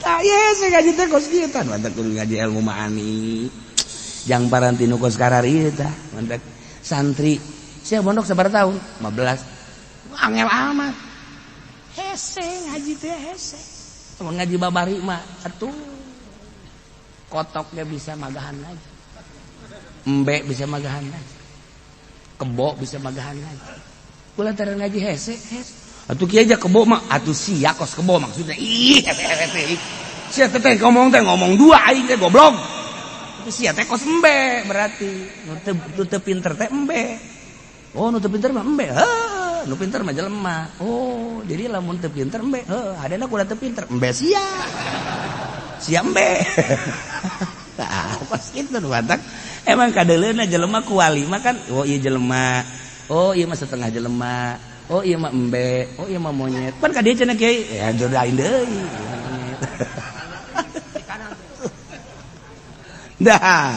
saya ngaji teh kos kieu tah mantap kudu ngaji ilmu ma'ani jang parantinu kos karari tah mantap santri sia mondok sabar tahun 15 angel amat hese ngaji teh hese mun ngaji babari mah atuh kotoknya bisa magahan aja embe bisa magahan aja kebo bisa magahan aja kulantaran ngaji hese atuh kieu aja kebo mah atuh sia kos kebo maksudnya ih sia teh ngomong dua aing teh goblok atuh sia teh kos embe berarti nu teu pinter teh embe oh nu teu pinter mah embe nu pinter mah jelema oh jadi lamun teu pinter embe hadena kudu teu pinter embe sia embe tah pas kitu nu batak emang kadeleuna jelema ku wali mah kan oh ieu jelema oh ieu mah setengah jelema oh iya mah embe, oh iya mah monyet. Pan ka dieu cenah kiai, ya jodohin deui. Dah.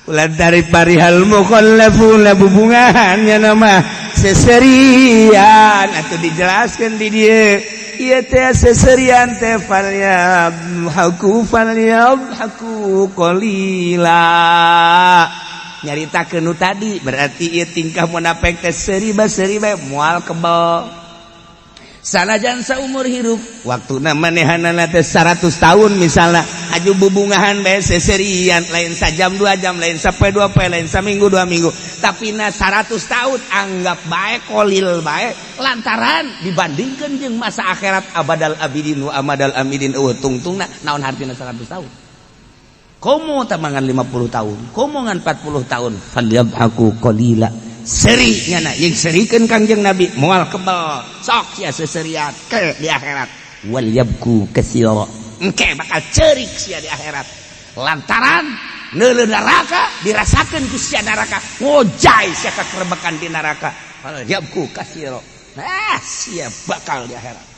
Ulah dari parihal mukhallafuna bubungannya nama seserian atuh dijelaskeun di dieu. Ieu teh seserian teh falyabhaku qalila. Nyaritakeun nu tadi berarti ieu tingkah munafik teh seriba moal kebal sanajan saumur hirup waktuna manehanana teh 100 tahun misalna aju bubungahan bae seserian lain sajam 2 jam lain sapoe 2 poe lain saminggu 2 minggu tapi na 100 tahun anggap bae kolil bae lantaran dibandingkeun jeung masa akhirat abadal abidin wa amadal amidin tungtungna naon hartina 100 tahun komo tamangan 50 tahun komo ngan 40 tahun falyabhaku qalila seri nyana yang serikeun Kangjeng Nabi moal kebal sok sia seserian ke di akhirat wal yabku katsira engke bakal ceurik sia di akhirat lantaran neuleuh neraka dirasakeun ku sia neraka ngojay sia kakerebekan di neraka wal yabku katsira sia bakal di akhirat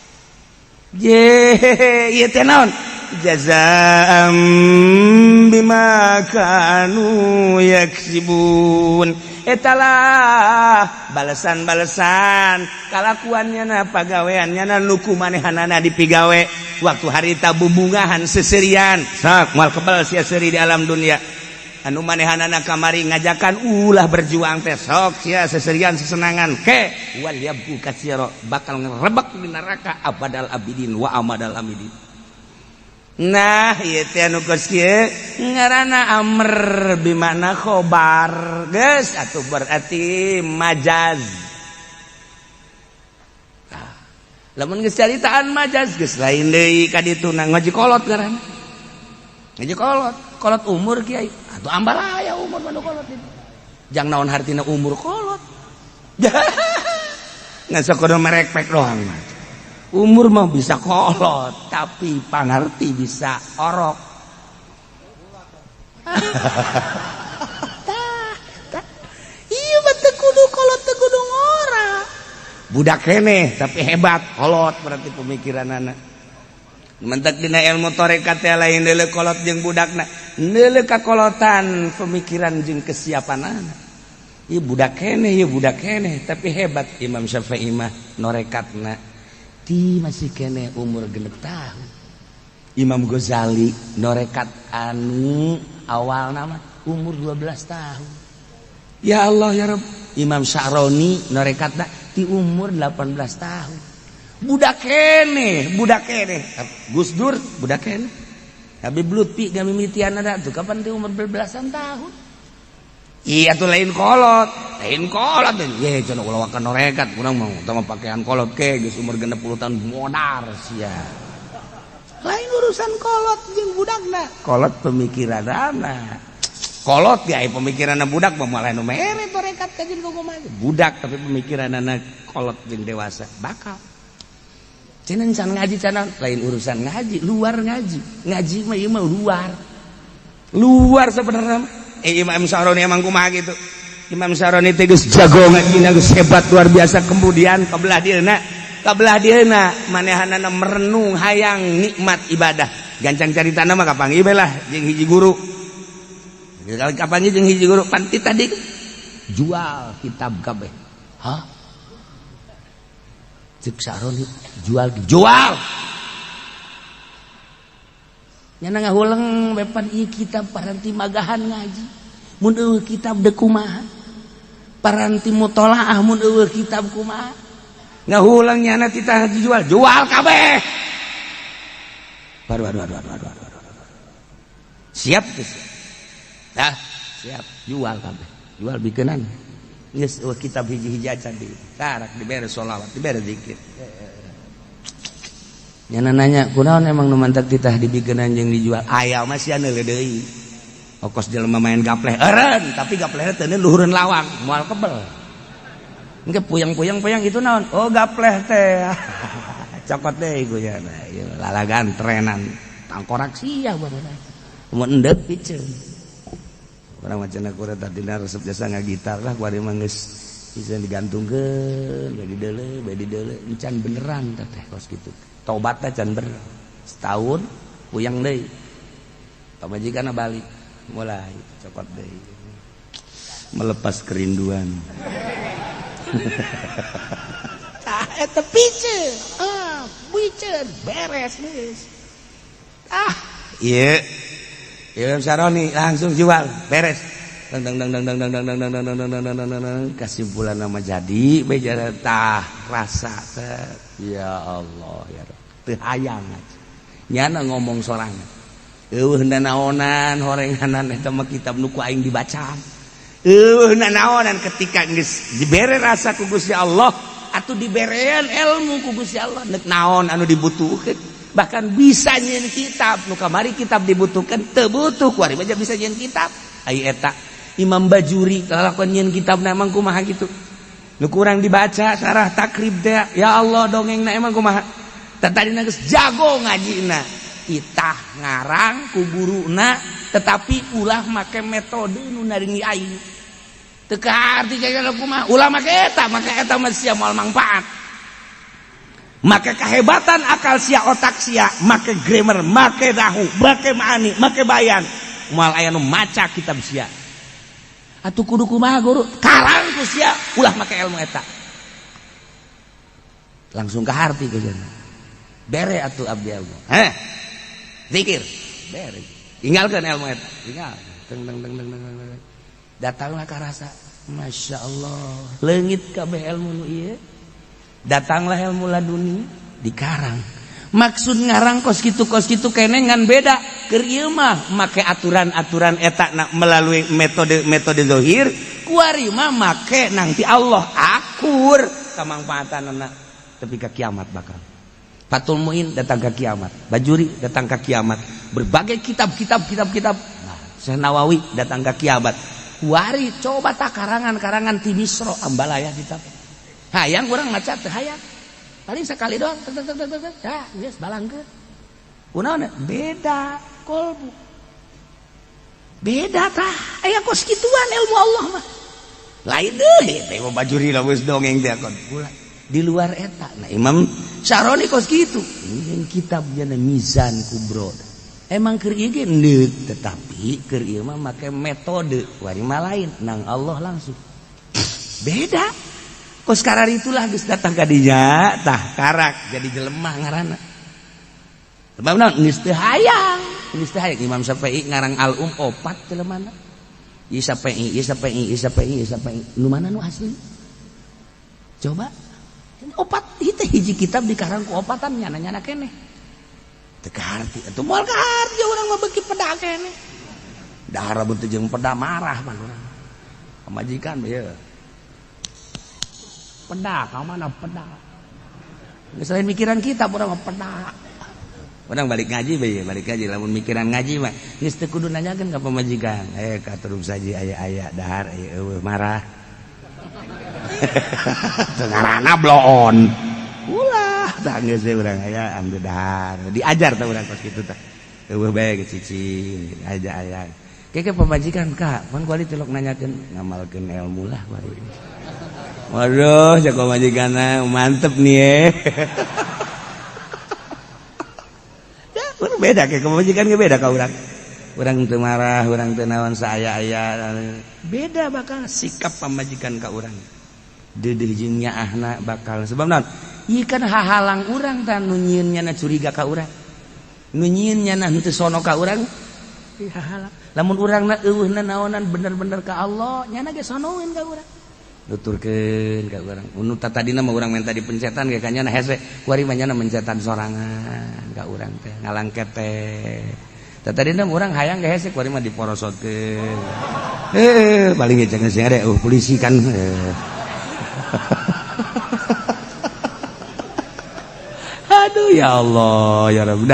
ieu teh naon jazaa'an bima kanu yaksibun etalah balasan-balasan kalakuannya na pagaweannya na nuku manehanana dipigawe waktu harita bubungahan seserian sak moal kebal sia seuri di alam dunia anu manehanana kamari ngajakan ulah berjuang teh sok sia seserian sesenangan ke wal yabku katsira bakal ngerebek di neraka abadal abidin wa amadal amidin. Nah ieu teh anu geus kieu ngaranna amr bimana khobar geus atuh berarti majaz. Nah, lamun geus caritaan majaz geus lain deui ka ditu ngaji kolot ngaranna. Ngaji kolot umur kiai atuh ambal aya umur manu kolot itu. Jang naon hartina umur kolot. Ngasa kudu merekpek doang. Umur mah bisa kolot tapi pangarti bisa orok. Iya mah teu kudu kolot teu kudu ngora. Budak keneh tapi hebat kolot berarti pemikiranana. Mentek dina ilmu tarekat teh lain deuleu kolot jeung budakna. Deuleu kakolotan pemikiran jeung kesiapanana. Ieu budak keneh tapi hebat Imam Syafi'i mah norekatna. Ti masih kene umur 6 tahun. Imam Ghazali norekat anu awal nama umur 12 tahun. Ya Allah ya Rabb. Imam Sya'roni norekatna ti umur 18 tahun. Budak kene. Gus Dur budak kene. Habib Lutfi gamimitian ada tuh kapan ti umur 12 tahun. iya tuh lain kolot ye cenah ulah wakan norekat urang mah utama pakaian kolot ke geus umur 60 tahun modar sia lain urusan kolot jeung budakna kolot pemikiranna kolot ge aya pemikiranna budak mah malah nu mere torekat ka jeung kumaha budak tapi pemikiranna kolot jeung dewasa bakal cenah can ngaji cenah lain urusan ngaji luar ngaji mah ieu mah luar sebenarnya Imam Syaroni emang kumaha gitu Imam Syaroni teh geus jago ngajina geus hebat luar biasa kemudian kabelah dieuna manehanana merenung hayang nikmat ibadah gancang caritana mah kapanggih bae lah jeung hiji guru kapanggih jeung hiji guru panti tadi jual kitab kabeh hah cek Syaroni jual nyana ngahulang bepan ieu kitab paranti magahan ngaji mun eueuh kitab deuk kumaha paranti mutolaah mun eueuh kitab kumaha ngahulang nyana titah dijual kabeh baru siap geus dah siap jual kabeh jual bikeunana geus eueuh kitab hiji-hiji acan di karak dibere sholawat dibere zikir nyana nanya kunaon emang nu mantap titah dibikeunana jeung dijual aya mah sia neuleuh deui ongkos jelema main gapleh eureun tapi gaplehna teu luhureun lawang moal kebel engke puyang-puyang itu naon oh gapleh teh cokot deui guyana ieu lalagan trenan tangkorak sia barudak mun endeup piceun urang macana kuret tadina resep jasa ngagitar lah kuari mah geus bisa digantungkeun bae dideuleu encan beneran teh kos kitu tobat teh can bener setahun puyang deui pamajikanna balik mulai cokot deui melepas kerinduan tah eta piceun piceun beres geus ieu Imam Syaroni langsung jual beres dang kesimpulan nama jadi bejana tah rasa ya Allah ya teu hayang nyana ngomong sorangan eueuh naonan horenganan eta mah kitab nu ku aing dibaca eueuh naonan ketika geus dibere rasa ku Gusti Allah atuh diberean ilmu ku Gusti Allah neuk naon anu dibutuhkeun bahkan bisa nyeun kitab nu kamari kitab dibutuhkeun teu butuh kuari baca bisa nyeun kitab ai eta Imam Bajuri kalakuan nyeun kitabna emang kumaha gitu nu kurang dibaca sarah takrib teh ya Allah dongengna emang kumaha tadina geus jago ngajina itah ngarang ku guruna tetapi ulah make metode nu naringi aing teu kaarti jaya kumaha ulah make eta mah sia moal manfaat make kahebatan akal sia otak sia make grammar make dahu make maani make bayan moal aya nu maca kitab sia atuh kudu kumaha guru karang ku sia ulah make ilmu eta langsung ka harti geus bere atuh abdi ilmu zikir bere tinggalkeun ilmu eta tinggal teng datanglah ka rasa masya Allah leungit kabeh ilmu nu ieu datanglah ilmu laduni dikarang maksud ngarang kos kitu kene ngan beda keur ieu mah make aturan-aturan eta melalui metode zahir kuari mah make nanti Allah akur kamangpaatan tepi ka kiamat bakal Fathul Muin datang ke kiamat Bajuri datang ke kiamat berbagai kitab nah, Syekh Nawawi datang ke kiamat kuari coba tak karangan ti Misra ambalaya kitab hayang urang maca teh hayang paling sekali doang ya geus balangkeun kunaon beda kolbu beda tah aya kos kituan ilmu Allah mah lain deui teh Bajuri lawes dongeng teh kon di luar eta nah Imam Syaroni kos kitu ini kitab jana Mizan Kubro emang keur ieu ge neut tetapi keur ieu mah make metode wari mah lain nang Allah langsung beda kos karar itulah geus datang ka dinya tah karak jadi jelema ngaranna sebab naon geus teu hayang Imam Syafi'i ngarang Al-Um 4 jelemana ieu Syafi'i nu mana nu asli coba opat itu hiji kitab dikarang ku opatan nyana keneh teu kaharti atuh moal kaharti urang mah beuki peda keneh dahar teu jeung peda marah pan urang pamajikan ya pedak mana pedak selain mikiran kita orang pedak orang balik ngaji lamun mikiran ngaji mah geus teu kudu nanyakeun ka pamajikan katuruk saji aya dahar aya eueuh marah teu ngaranna bloon ulah tah geus urang aya ambil dahar diajar tah urang kos kitu tah eueuh bae geus cicing aya keke pamajikan Kak mun kuali telok nanyakeun ngamalkeun ilmu lah kuali waduh jago majikanna mantep nih beda kayak pemajikan beda ka urang teu marah urang teu naon saaya-aya beda bakal sikap pamajikan ka urang deudeuh jeung nyaahna bakal sebab naon ieu kan hahalang urang tah nu nyieun nyana curiga ka urang nu nyieun nyana henteu sono ka urang hahalang lamun urangna eueuhna naonan bener-bener ka Allah nyana ge sonoeun ka urang nuturkeun ka urang nu tadina mah urang minta dipencetan ge kanyana hese kuari mah nyana mencetan sorangan ka urang teh ngalangket teh tadina urang hayang ge hese kuari mah diporosotkeun paling ge cenah sing ada polisi kan aduh ya Allah ya Rabb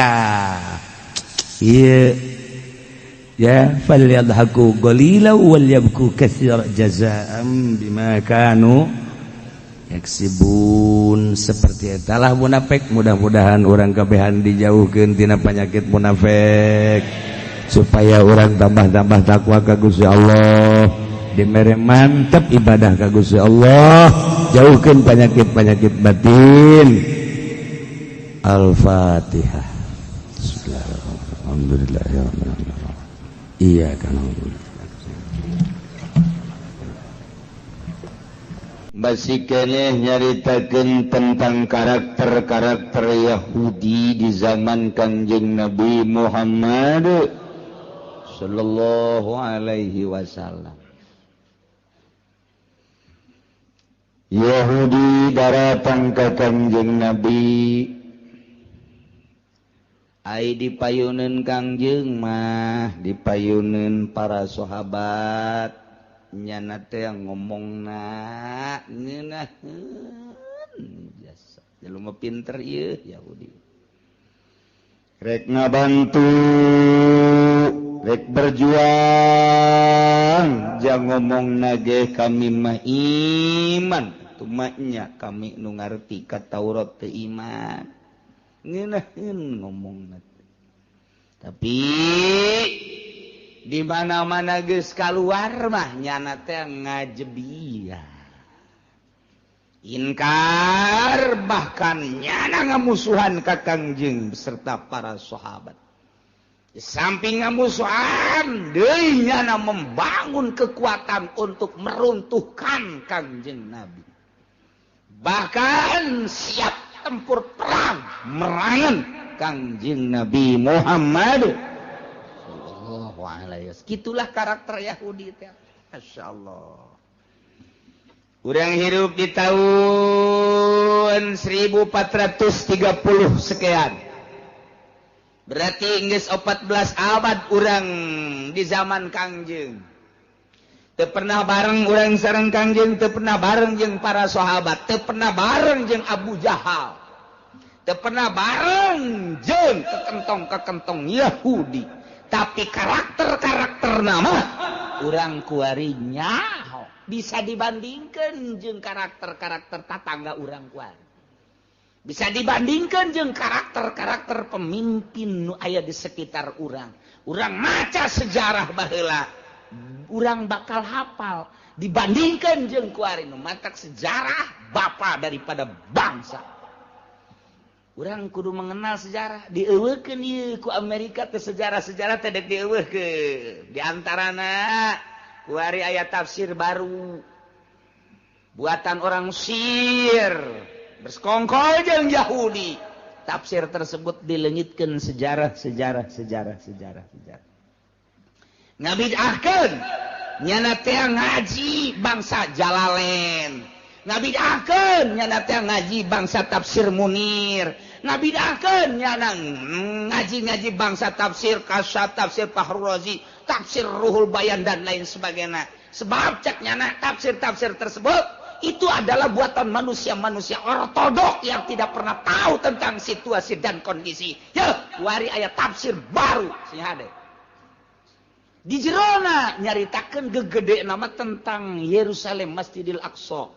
iya ya falyadhaku qalila wal yabku katsira jazaa'an bima kanu yaksibun seperti etalah munafik mudah-mudahan urang kabehan dijauhkeun tina penyakit munafik supaya urang tambah-tambah takwa ka Gusti Allah dimere mantep ibadah ka Gusti Allah jauhkeun penyakit-penyakit batin Al-Fatihah Bismillahirrahmanirrahim Alhamdulillahirabbil alamin iya kan masih keneh nyaritakeun tentang karakter-karakter Yahudi di zaman Kanjeng Nabi Muhammad sallallahu alaihi wasallam. Yahudi datang ke Kanjeng Nabi ai dipayuneun Kangjeng mah dipayuneun para sahabat nyana teh ngomongna ngeunaheun jasa jelema pinter ieu Yahudi rek ngabantu rek berjuang jang ngomongna ge kami mah iman tumanya kami nu ngarti ka Taurat teh iman ngeunaheun ngomongna tapi di mana-mana geus kaluar mah nyana teh ngajebiah inkar bahkan nyana ngamusuhan ka Kangjeng beserta para sahabat di samping ngamusuhan deui nyana membangun kekuatan untuk meruntuhkan Kangjeng Nabi bahkan siap tempur perang merangan Kangjeng Nabi Muhammad sallallahu alaihi wasallam. Kitulah karakter Yahudi teh. Masyaallah. Urang hidup di tahun 1430 sekian. Berarti geus 14 abad urang di zaman Kangjeng. Teu pernah bareng urang sareng Kangjeng, teu pernah bareng jeung para sahabat, teu pernah bareng jeung Abu Jahal. Teu pernah bareng jeung kekentong-kekentong Yahudi. Tapi karakter-karakter nama urang kuari nyaho bisa dibandingkeun jeung karakter-karakter tatangga urang kuari. Bisa dibandingkeun jeung karakter-karakter pemimpin nu aya di sekitar urang. Urang maca sejarah baheula urang bakal hafal dibandingkan jeung kuari nu matak sejarah bapa daripada bangsa. Urang kudu mengenal sejarah dieuweukeun ieu ku Amerika teh sejarah-sejarah teh dek dieuweuhkeun. Di antarana kuari aya tafsir baru buatan orang Mesir bersekongkol jeung Yahudi. Tafsir tersebut dileungitkeun sejarah. Ngabidahkeun nyana teh ngaji bangsa Jalalain, ngabidahkeun nyana teh ngaji bangsa tafsir Munir, ngabidahkeun nyana ngaji bangsa tafsir Kasyaf, tafsir Fahrul Razi, tafsir Ruhul Bayan dan lain sebagainya. Sebab ceknya tafsir-tafsir tersebut itu adalah buatan manusia-manusia ortodok yang tidak pernah tahu tentang situasi dan kondisi. Ya, wari ayat tafsir baru sih ada. Di jerona nyaritakeun gegede nama tentang Yerusalem Masjidil Aqsa.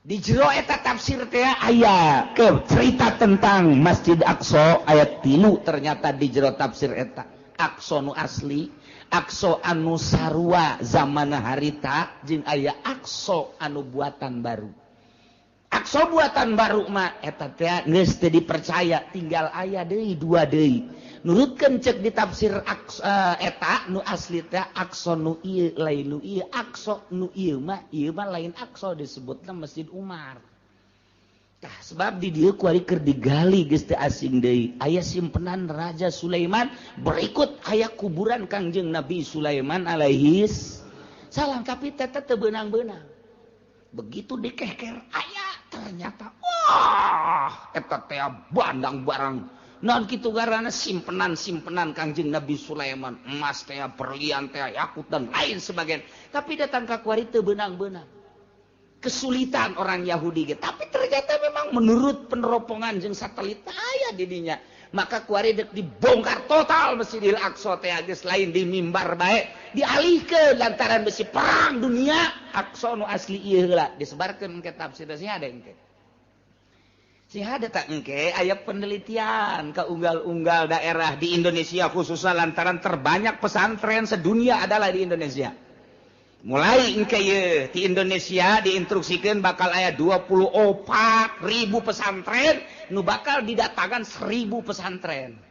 Di jero eta tafsir teh aya ke cerita tentang Masjid Aqsa ayat 3 ternyata di jero tafsir eta. Aqsa nu asli, Aqsa anu sarua zaman harita jeung aya Aqsa anu buatan baru. Aqsa buatan baru mah eta teh geus teu dipercaya, tinggal aya deui dua deui. Nurutkeun cek di tafsir eta nu asli teh Aqsa nu ieu lain nu ieu, Aqsa nu ieu mah lain Aqsa disebutna Masjid Umar. Tah sebab di dieu kuari keur digali geus teu asing deui. Aya simpenan Raja Sulaiman, berikut aya kuburan Kangjeng Nabi Sulaiman alaihis salam, tapi teh teu beunang-beunang. Begitu dikeker aya ternyata wah eta teh bandang barang. Non kitu garana simpenan Kangjeng Nabi Sulaiman, emas teh, berlian teh, yakut dan lain sebagainya. Tapi datang ka kuari teu beunang-beunang. Kesulitan orang Yahudi gitu. Tapi ternyata memang menurut peneropongan jeung satelit aya di dinya. Maka kuari dek dibongkar total Masjidil Aqsa teh geus lain di mimbar bae, dialihkeun lantaran besi perang dunia. Aqsa nu asli ieu heula disebarkeun ke tafsir sih ada engke. Sih ada tak engke aya penelitian ke unggal-unggal daerah di Indonesia khususnya lantaran terbanyak pesantren sedunia adalah di Indonesia. Mulai engke ye di Indonesia diinstruksikan bakal aya 24.000 pesantren nu bakal didatangkan 1.000 pesantren.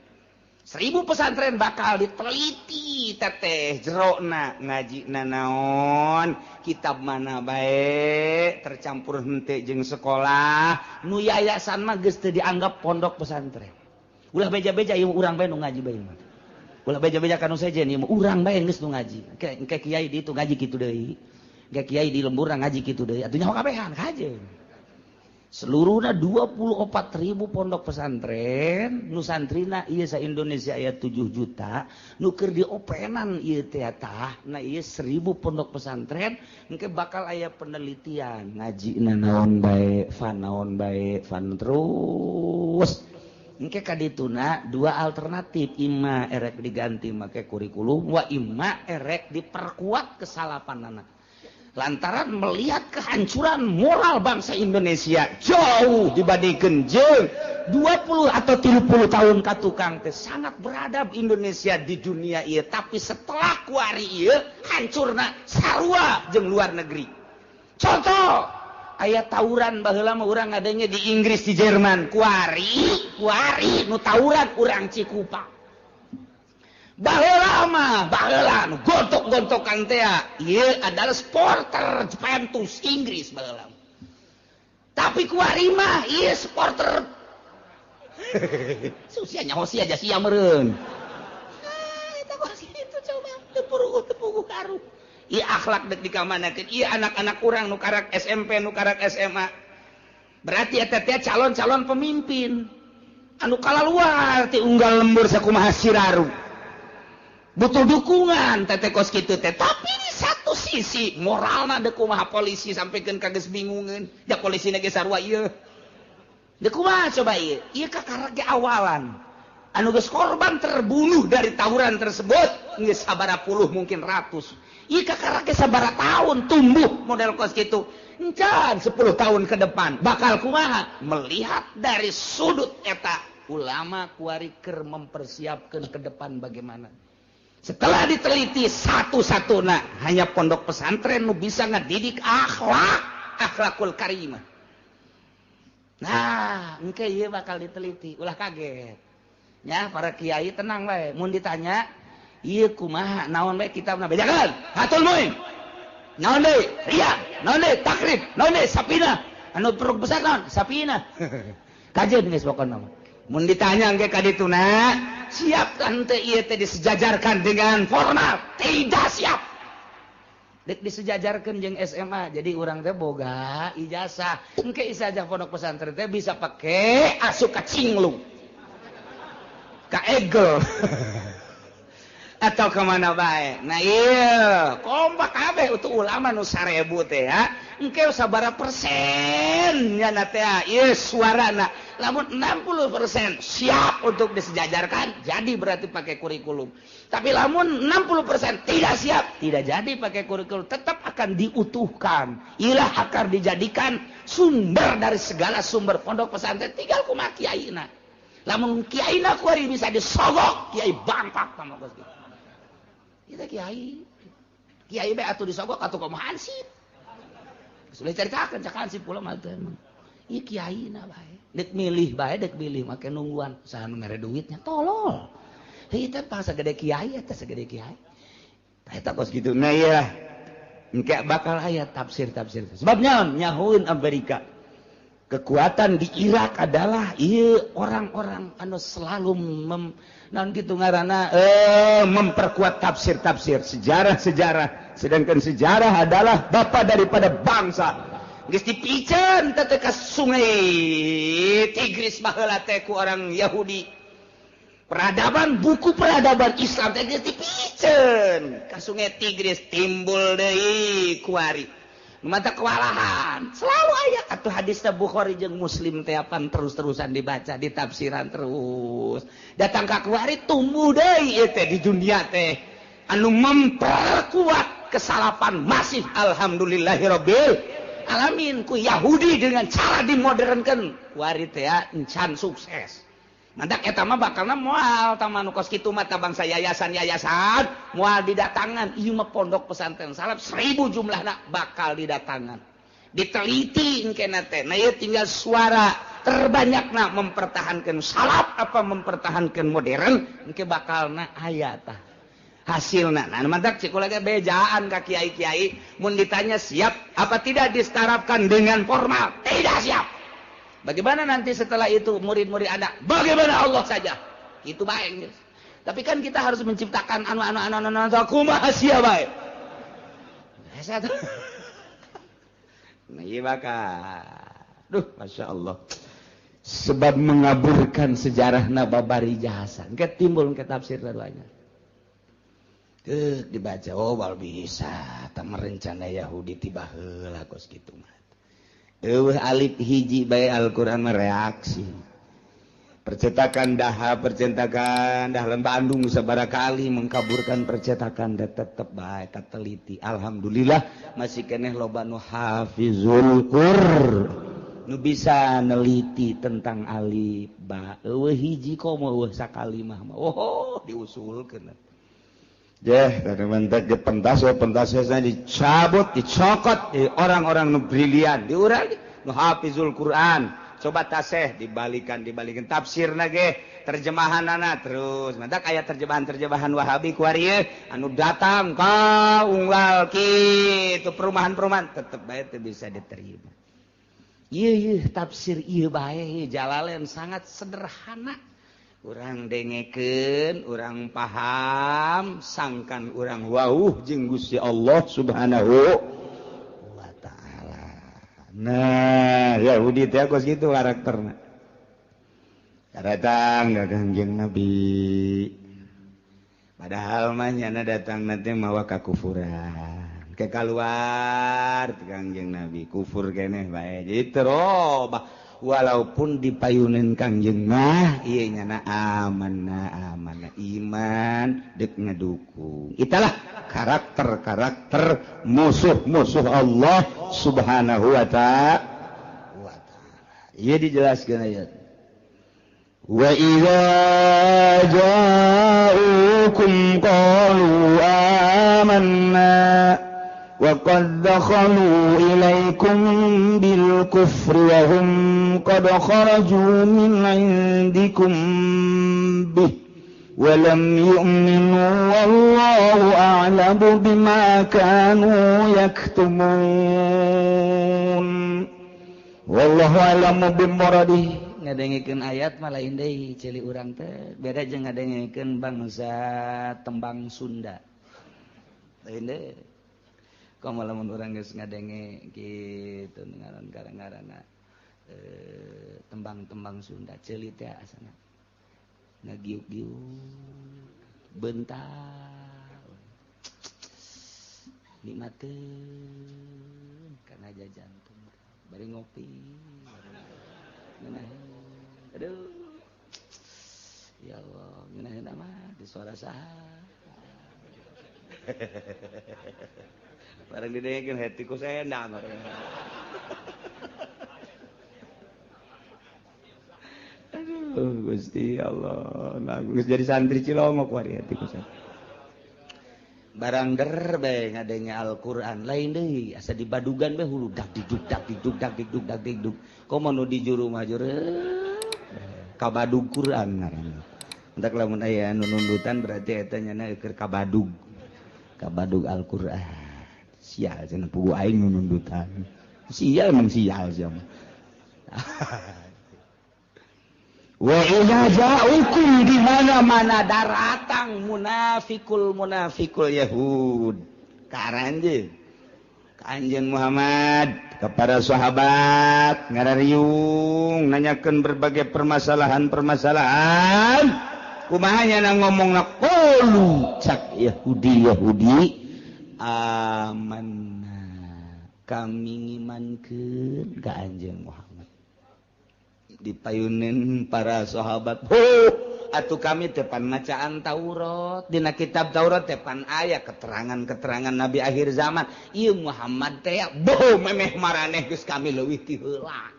1.000 pesantren bakal diteliti teteh jerona ngaji naon kitab mana baik tercampur henteu jeung sekolah nu yayasan mah geus teu dianggap pondok pesantren. Ulah beja-beja ieu urang bae nu ngaji bae mah. Ulah beja-beja kanu sejen ieu urang bae geus nu ngaji. Engke kiai di itu ngaji kitu deui. Engke kiai di lembur ngaji kitu deui. Atuh nyaho kabehan kajeun. Seluruhnya 24.000 pondok pesantren, nu santrina ieu sa Indonesia aya 7 juta, nu keur diopenan ieu teh tah, nah ieu 1.000 pondok pesantren, engke bakal aya penelitian, ngaji naon bae, fan terus. Engke kadituna dua alternatif, imma erek diganti make kurikulum, wa imma erek diperkuat kesalapanana. Lantaran melihat kehancuran moral bangsa Indonesia jauh dibandingkan jeung 20 atau 30 tahun katukang teh sangat beradab Indonesia di dunia ieu, tapi setelah kuari ieu hancurna sarua jeung luar negeri. Contoh aya tawuran baheula mah urang ngadenge di Inggris di Jerman, kuari nu tawuran urang Cikupa. Baheula nu gontok-gontokan teh ieu adalah supporter Juventus Inggris baheula. Tapi kuari mah ieu supporter susia nyaho sia aja sia meureun. Eta kok kitu coba teu karu. Ieu akhlak dek dikamanakeun. Ieu anak-anak urang nu karak SMP nu karak SMA. Berarti eta teh calon-calon pemimpin anu kalaluar ti unggal lembur sakumaha siraru. Butuh dukungan teteh kos kitu teh, tapi di satu sisi moralna deuk kumaha polisi sampikeun ka geus bingungeun da polisina ge sarua ieu deuk kumaha coba ieu kakarage awalan anu geus korban terbunuh dari tawuran tersebut geus sabaraha puluh mungkin ratus ieu kakarage sabaraha tahun tumbuh model kos kitu encan 10 tahun ke depan bakal kumaha melihat dari sudut eta ulama kuari keur mempersiapkan ke depan bagaimana. Setelah diteliti satu-satuna hanya pondok pesantren nu bisa ngadidik akhlakul karimah. Nah, engke ieu bakal diteliti, ulah kaget. Ya, para kiai tenang bae. Mun ditanya, ieu kumaha naon bae kitabna bejakeun. Hatul muin. Naon deui? Riya, naon deui? Takrib, naon deui? Sapina. Anu peruk besar naon? Sapina. Kajeun geus pokona mah. Mun ditanya engke kadituna, siap kan teh ieu teh disejajarkan dengan formal? Tidak siap. Dek disejajarkan jeung SMA, jadi urang teh boga ijazah. Engke ijazah pondok pesantren teh bisa pake asup ka cinglung. Ka egel. atau kemana baik. Nah iya kompak kabeh untuk ulama nu 1000 teh ya engke sabaraha persen nya teh ieu suarana lamun 60% siap untuk disejajarkan jadi berarti pakai kurikulum. Tapi lamun 60% tidak siap tidak jadi pakai kurikulum tetap akan diutuhkan. Ilah akan dijadikan sumber dari segala sumber pondok pesantren tinggal kumaha kiaina. Lamun kiaina kuari bisa disogok kiai bangpak sama bos gitu. Kita kiai be atuh disogok atuh kumaha hansip. Sudah ceritakan cak hansip pula mah teh emang. Ieu kiaina bae. Dek milih bae dek milih make nungguan saha nu mere duitnya tolol. Heuh teh pas sagede kiai eta sagede kiai. Tah eta kos kitu. Nah ieu engke bakal aya tafsir-tafsir. Sebabnya nyahoeun Amerika. Kekuatan di Irak adalah orang-orang anu selalu memperkuat tafsir-tafsir sejarah-sejarah. Sedangkan sejarah adalah bapa daripada bangsa. Geus dipiceun teh ka sungai Tigris baheula teh ku orang Yahudi. Peradaban buku peradaban Islam teh geus dipiceun ka sungai Tigris timbul deui kuari. Mata kewalahan selalu aya atuh hadisna Bukhari jeung Muslim teh apan terus-terusan dibaca ditafsiran terus datang ka kuari tumbuh deui teh di dunia teh anu memperkuat kesalapan masih alhamdulillahirabbil alamin ku Yahudi dengan cara dimodernkeun kuari teh encan sukses. Mantak eta mah bakalna moal tamanu kos kitu mah bangsa yayasan-yayasan moal didatangan ieu mah pondok pesantren salaf 1000 jumlahna bakal didatangan. Diteliti engkena teh. Nah ieu tinggal suara terbanyakna mempertahankan salaf apa mempertahankan modern engke bakalna aya tah. Hasilna. Nah mantak cik ulah bejaan ka kiai-kiai mun ditanya siap apa tidak disetarakan dengan formal? Tidak siap. Bagaimana nanti setelah itu murid-murid Anda? Bagaimana Allah saja? Itu baik. Tapi kan kita harus menciptakan anu kumaha sia bae. Nah, iya bakal. Duh, Masya Allah. Sebab mengaburkan sejarah Nababari Jahasan. Ke timbul ke tafsir laluannya. Dibaca, oh bal bisa. Tak merencana Yahudi tiba heula kos gitu mah. Alif hiji bae Al-Quran mereaksi percetakan dah Bandung sabaraha kali mengkaburkan percetakan dah tetep bae kateliti alhamdulillah masih keneh loba nu hafizul Qur'an nu bisa neliti tentang alif ba hiji komo sakalimah mah diusulkeun karena mantek di pentasnya dicabut, dicokot orang-orang nu brilian, diurang nu hafizul Quran. Coba taseh dibalikan tafsirna ge, terjemahanana terus. Mantek aya terjemahan Wahabi ku ari anu datang ka unggal kitu perumahan-perumahan tetep bae teu bisa diterima. Ieu tafsir ieu bae Jalalain sangat sederhana. Urang dengekeun, urang paham, sangkan urang wauh jeung Gusti Allah Subhanahu wa taala. Nah, Yahudi teh kos kitu karakterna. Datang ka Kangjeng Nabi. Padahal mah nyana datang nanti mawa kakufuran. Ke kaluar ti Kangjeng Nabi, kufur keneh bae. Jadi terobah walaupun dipayunin Kangjeng mah ieu nyana amanna iman dek ngedukung. Itulah karakter musuh-musuh Allah Subhanahu wa ta'ala. Ieu dijelaskeun aya. Wa idza ja'ukum qalu amanna وَقَدْ دَخَلُوا إِلَيْكُمْ بِالْكُفْرِ وَهُمْ قَدْ خَرَجُوا مِنْ عِنْدِكُمْ بِهِ وَلَمْ يُؤْمِنُوا وَاللَّهُ أَعْلَمُ بِمَا كَانُوا يَكْتُمُونَ وَاللَّهُ أَعْلَمُ بِمُرَادِهِ. Ngadengikeun ayat mah lain deui cili urang teh beda jeung ngadengikeun bangsa tembang Sunda. Lain deui. Kamu lamun orang geus ngadenge gitu ngaran-ngaranna tembang-tembang Sunda ceuli teh asana ngagiuk-giuk bentar nikmatkeun kana jantung bari ngopi aduh ya Allah ngeunah mah di suara saha barang didengekeun heti ku sendang aduh Gusti Allah geus jadi santri Cilongok wari hati ku sendang barang der bae ngadenge Al-Qur'an lain deui asa di badugan bae hulu dak diduk komo nu di juru mah kabadug Qur'an ngaranna entak lamun aya nu nundutan berarti eta nyana keur kabadug Al-Qur'an sial cenah pugu aing nu nundutan sial emang sial sia mah wa idza ja'ukum di mana-mana daratang munafikul yahud ka anjeun Muhammad kepada sahabat ngarariung nanyakeun berbagai permasalahan kumaha nya ngomongna qalu cak Yahudi amanna kami ngimankeun ka anjeun Muhammad dipayunin para sahabat atuh kami tepan macaan Taurat dina kitab Taurat tepan aya keterangan Nabi akhir zaman ieu Muhammad teh memeh maraneh geus kami leuwih ti heula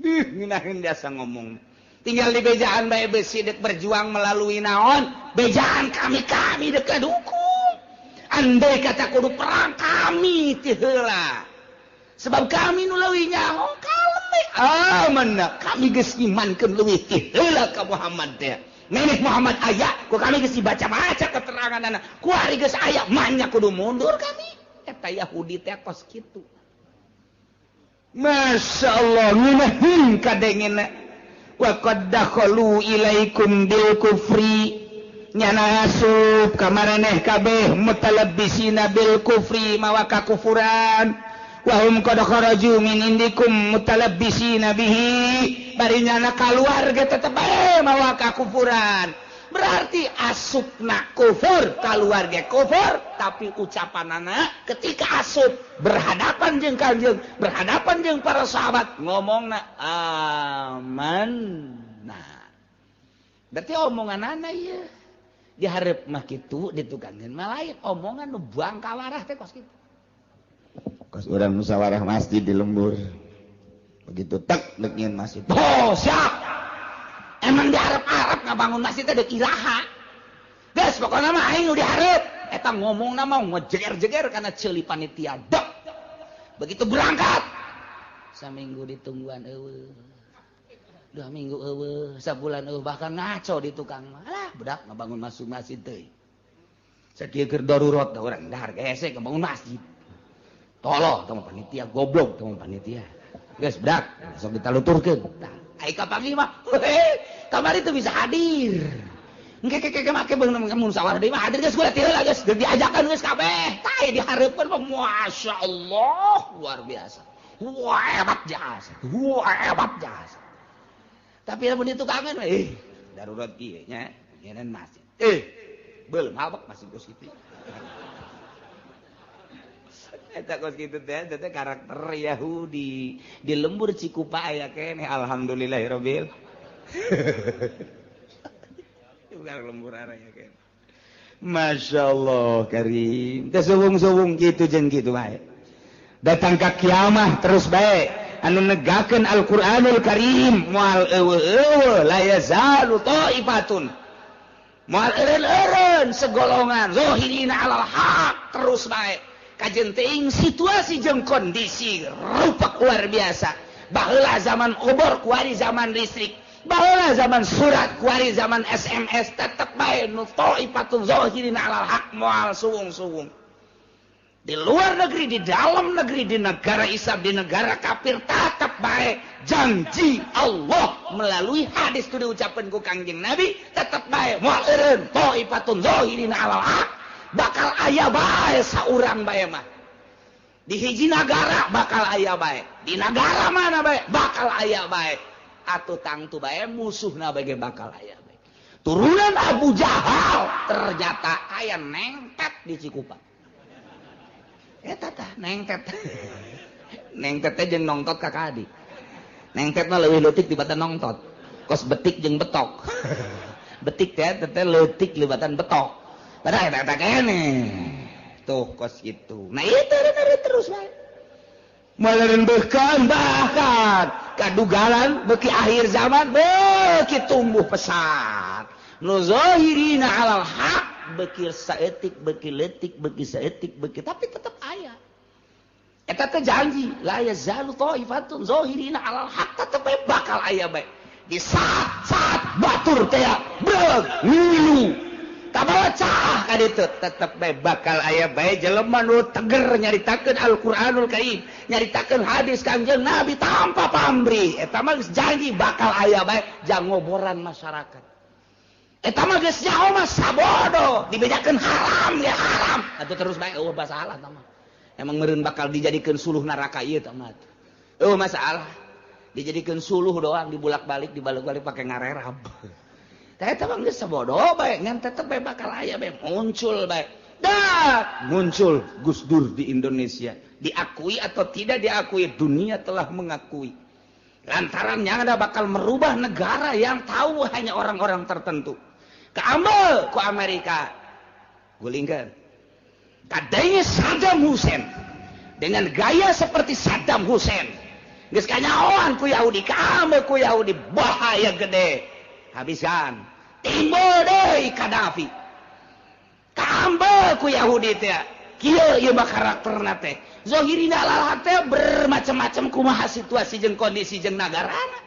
ngeunaheun biasa ngomong tinggal di bejaan bae besi dek berjuang melalui naon bejaan kami dek kadukung andai kata kudu perang kami ti heula sebab kami nu leuwih nyaho amanna kami geus imankeun leuwih ti heula ka Muhammad teh meneh Muhammad aya ku kami geus dibaca-baca keteranganna ku ari geus aya manya kudu mundur kami eta Yahudi teh kos kitu masyaallah ngunaheun kadengena wa qad dakhalu ilaikum bil kufri nyana asup ka maraneh kabeh mutalabbisina bil kufri mawa kakufuran wahum qad kharaju min indikum mutalabbisina bihi bari nyana kaluarga tetep bae mawa kakufuran berarti asupna kufur kaluarga kufur tapi ucapanana ketika asup berhadapan jeung kanjeung berhadapan jeung para sahabat ngomongna aman nah berarti omonganana ieu di hareup mah kitu ditukangkeun mah lain omongan nu buang kawarah teh kos kitu kos urang musyawarah masjid di lembur begitu tek leungieun masjid siap emang di Arab ngabangun masjid teh deuk ilaha geus pokona mah aing nu di hareup eta ngomongna mah ngejeger-jeger kana ceuli panitia dek begitu berangkat saminggu ditungguan eueuh 2 minggu eueuh sabulan eueuh bahkan ngaco di tukang alah budak ngabangun masjid teuing sakieu keur darurat da urang dahar hese ngabangun masjid toloh teman panitia goblok teman panitia geus bedak sok ditaluturkeun tah ai ka panglima kamari teu bisa hadir engke make beung musyawarah deui mah hadir geus gula teu geus diajakan geus kabeh tah dihareupeun mah masyaallah luar biasa hebat jasa tapi lamun ditukangan darurat kieu nya nyeun masjid beul mabak masih geus kitu eta kos kitu teh karakter Yahudi di lembur Cikupa aya keneh alhamdulillahirabbil bukan lembur aya keneh masyaallah karim teh suwung-suwung kitu jeung kitu bae datang ka kiamah terus bae anu negakeun Al-Qur'anul Karim moal eueuh la yazalu taifatun moal eureun segolongan zahirina alal haq terus bae kajen teuing situasi jeung kondisi rupak luar biasa baheula zaman obor kuari zaman listrik baheula zaman surat kuari zaman SMS tetep bae nu taifatun zahirina alal haq moal suwung-suwung di luar negeri, di dalam negeri, di negara Islam, di negara kafir tetap baik janji Allah melalui hadis itu diucapkan ku Kangjeng Nabi tetap baik mu'irun ta'ifatun zahirina alal haq bakal aya bae saurang bae mah di hiji negara bakal aya bae di negara mana bae bakal aya bae atuh tangtu bae musuhna bae bakal aya bae turunan Abu Jahal ternyata aya nengpet di Cikupa eta tah neng tet neng tet jeung nongtot kakak adik neng tet mah leuwih leutik dibatan nongtot kos betik jeung betok betik teh leutik libatan betok padahal eta kene tuh kos gitu nah itu terus bae maleun bahkan kadugalan beki akhir zaman beki tumbuh pesat nu zahirina alal haq beki saeutik beki leutik beki saeutik beki tapi tetap aya eta teh janji la yazalu thaifatun zahirina alal haq tetep bakal aya bae di saat batur teh breg ngilu kabawa cah ka ditu tetep bae bakal aya bae jelema nu teger nyaritakeun Al-Qur'anul Karim nyaritakeun hadis Kangjeng Nabi tanpa pamrih eta mah janji bakal aya bae jang ngoboran masyarakat eta mah geus nyaho mah sabodo dibedakeun haram ya haram atuh terus bae eueuh masalah tah mah emang meureun bakal dijadikeun suluh neraka ieu tah mah eueuh masalah dijadikeun suluh doang dibulak-balik dibalik-balik pake ngarerab tah eta mah geus sabodo bae ngan tetep bae bakal aya bae muncul bae dah muncul Gus Dur di Indonesia diakui atau tidak diakui dunia telah mengakui lantaran yang ada bakal merubah negara yang tahu hanya orang-orang tertentu keambil ku Amerika gulingkan kadangnya Saddam Hussein dengan gaya seperti Saddam Hussein geus kanyahoan ku Yahudi keambil ku Yahudi bahaya gede habiskan timbul deui Qaddafi keambil ku Yahudi teh kieu ieu mah karakterna teh zahirina alal teh bermacam-macam kumaha situasi jeung kondisi jeung nagarana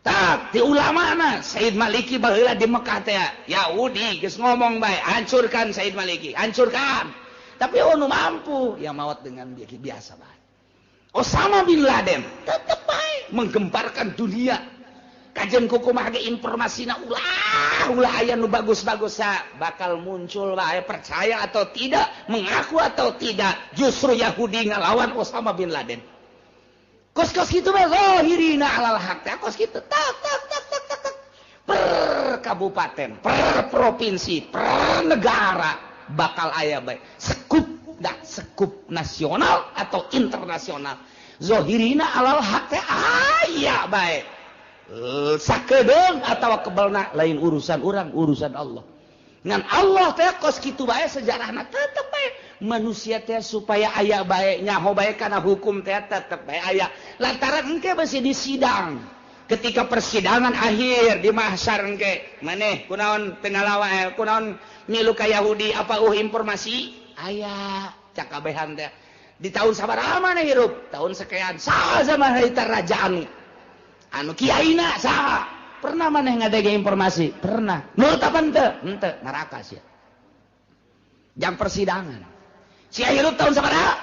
tak di ulamana Said Maliki baheula di Mekah teh Yahudi geus ngomong bae hancurkan Said Maliki hancurkan tapi nu mampu ya maut dengan biasa bae Osama bin Laden tetep bae menggemparkan dunia kajian kukumaha ge informasina ulah aya nu bagus-bagus bakal muncul bae percaya atau tidak mengaku atau tidak justru Yahudi ngalawan Osama bin Laden kos-kos gitu mah zahirina alal haq teh kos gitu tak per kabupaten per provinsi per negara bakal aya bae sekup nasional atau internasional zahirina alal haq teh aya bae sakedeung atawa kebelna lain urusan urang urusan Allah ngan Allah teh kos kitu bae sejarahna tetep bae manusia teh supaya aya bae nyaho bae kana hukum teh tetep bae aya lantaran engke masih di sidang ketika persidangan akhir di mahsyar engke maneh kunaon teu ngalawan kunaon milu ka Yahudi apa informasi aya cakabehan teh di tahun sabaraha maneh hirup tahun sekian saha zaman harita rajaan anu kiaina saha pernah maneh ngadege informasi pernah nurut apa henteu neraka sia jam persidangan sia hirup tahun sabaraha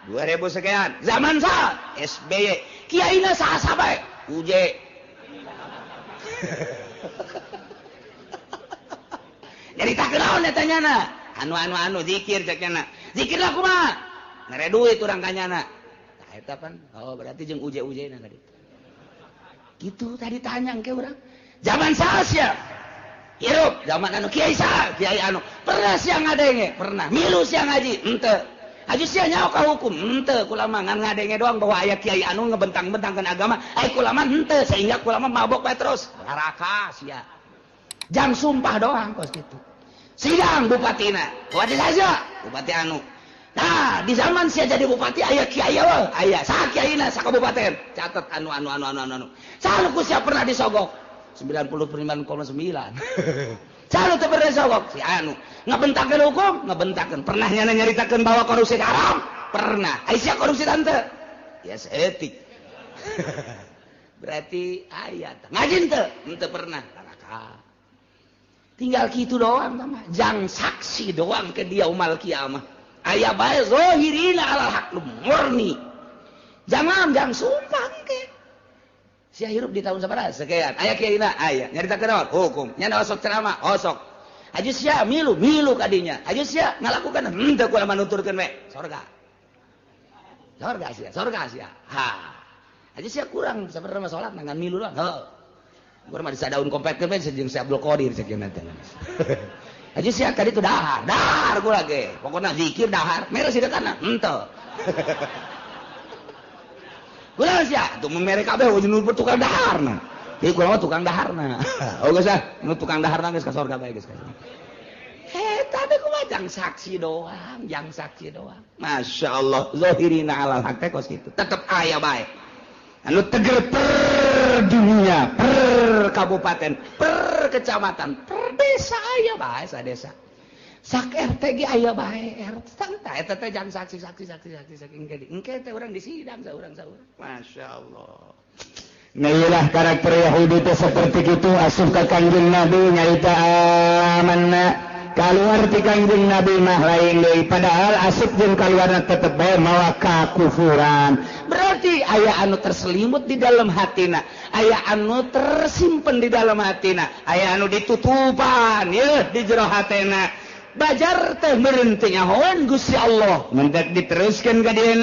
2000 sekian zaman saha SBY kiaina saha bae UJ jadi tak kenaon eta nyana anu zikir cek nyana zikir lah kumaha ngere duit urang kanyana tah eta pan oh berarti jeung UJ na tadi gitu tadi tanya ke orang zaman saha sia hirup zaman anu kiai saha kiai anu pernah sia ngadenge pernah milu sia ngaji henteu haji sia nyaho ka hukum henteu kula mah ngan ngadenge doang bahwa aya kiai anu ngebentang-bentangkeun agama kula mah henteu sehingga kula mah mabok bae terus neraka sia jam sumpah doang kos gitu sidang bupatina wadi saja bupati anu nah di zaman sia jadi bupati aya kiai aya saha kiaina sakabupaten catet anu saha ku sia pernah disogok 99,9 saha teu pernah disogok si anu ngabentakeun hukum ngabentakeun pernah nyaritakeun bahwa korupsi haram pernah ai sia korupsi tante ya seetik berarti aya ngaji teu pernah neraka tinggal kitu doang mah jang saksi doang ke dia umal kiamah aya bae zahirina alal haq murni jangan sumpah ke sia hirup di tahun sabaraha sekian aya kiaina aya nyaritakeun naon hukum nya osok ceramah osok aju sia milu kadinya aju sia ngalakukeun henteu kula manuturkeun we surga sia ha aju sia kurang sabarema salat nangan milu doang heuh urang mah disadaun kompetkeun we jeung si Abdul Qadir ceuk teh aja sia tadi itu dahar gula ge pokoknya zikir dahar mere sida kana henteu gula sia tuh mere kabeh ujung tukang daharna ieu kula mah tukang daharna oh geus nu tukang daharna geus ka sorga bae geus tadi kumaha jang saksi doang Masya Allah zahirina alal haq teh kos kitu tetep aya bae anu teger per dunia per kabupaten per kecamatan per desa aya bae sadesa sak RT ge aya bae RT santai eta teh jang saksi engke teh urang disidang saurang Masya Allah. Nailah karakter Yahudi teh seperti itu asup ka Kanjeng Nabi nyarita amanna kaluar ti Kanjeng Nabi mah lain deui padahal asup jeung kaluarna tetep bae mawa kakufuran berarti aya anu terselimut di dalam hatina aya anu tersimpen di dalam hatina aya anu ditutupan ye di jero hatina bajar teh meureun teh nyahoan Gusti Allah mendak diteruskeun ka dieu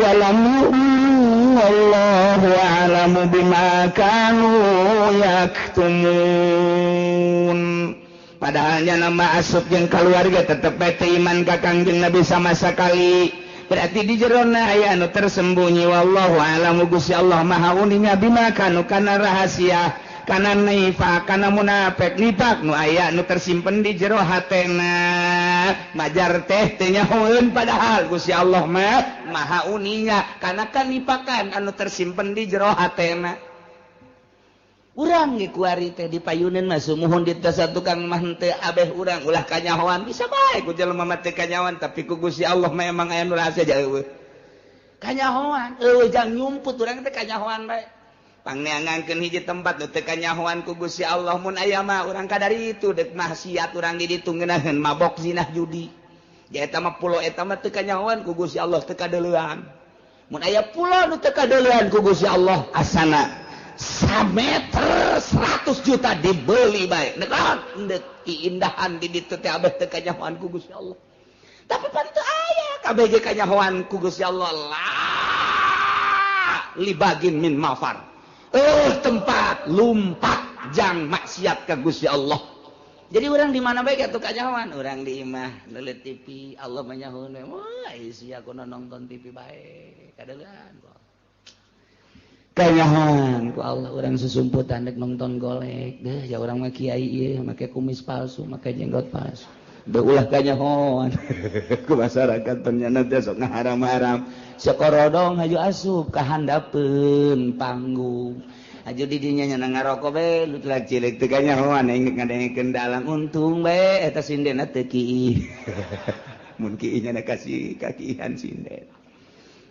walam yu'minu wallahu a'lamu bima kanu yaktumun. Padahalnya nama asup jeung keluarga tetep bae iman ka Kangjeng Nabi sama sekali. Berarti di jerona aya anu tersembunyi wallahu a'lamu Gusti Allah maha uninya bima kanu kana rahasia kana nifaq kana munafik nifaq nu aya nu tersimpen di jero hatena majar teh teu nyahoeun padahal Gusti Allah mah maha uninya kana kanipakan anu tersimpen di jero hatena. Urang ge kuari teh dipayuneun mah sumuhun di tasa tukang mah teu abeh urang ulah kanyahoan bisa bae ku jelema mah teu kanyahoan tapi ku Gusti Allah mah emang aya nu rahasia ja eueuh. Kanyahoan eueuh jang nyumput urang teh kanyahoan bae. Pangneangankeun hiji tempat nu teu kanyahoan ku Gusti Allah mun aya mah urang kadari itu dek maksiat urang di ditu ngeunaheun mabok zinah judi. Ja eta mah pulo eta mah teu kanyahoan ku Gusti Allah teu kadeuleuan. Mun aya pulo nu teu kadeuleuan ku Gusti Allah asana sameter 100 juta dibeli bae ndek keindahan di ditu teh abeh teu kanyahoan ku Gusti Allah tapi pan teu aya kabeh ge kanyahoan ku Gusti Allah la libagin min mafar tempat lumpat jang maksiat ka Gusti Allah jadi urang di mana bae atuh kanyahoan urang di imah leuleut TV Allah manyahoeun wah sia kudu nonton TV bae kadeuleuan kanyahoan ku Allah urang susumputan dek nonton golek deh ya urang mah kiai ieu make kumis palsu make jenggot palsu deu ulah kanyahoan ku masyarakat ternyana teh sok ngaharam-haram sakorodong haju asup ka handapeun panggung aju di dinya nya ngaroko be lu telah cilik teu kanyahoan engke ngadengekeun dalang untung bae eta sindena teu kieu mun kieu nya kasih kakihan sinden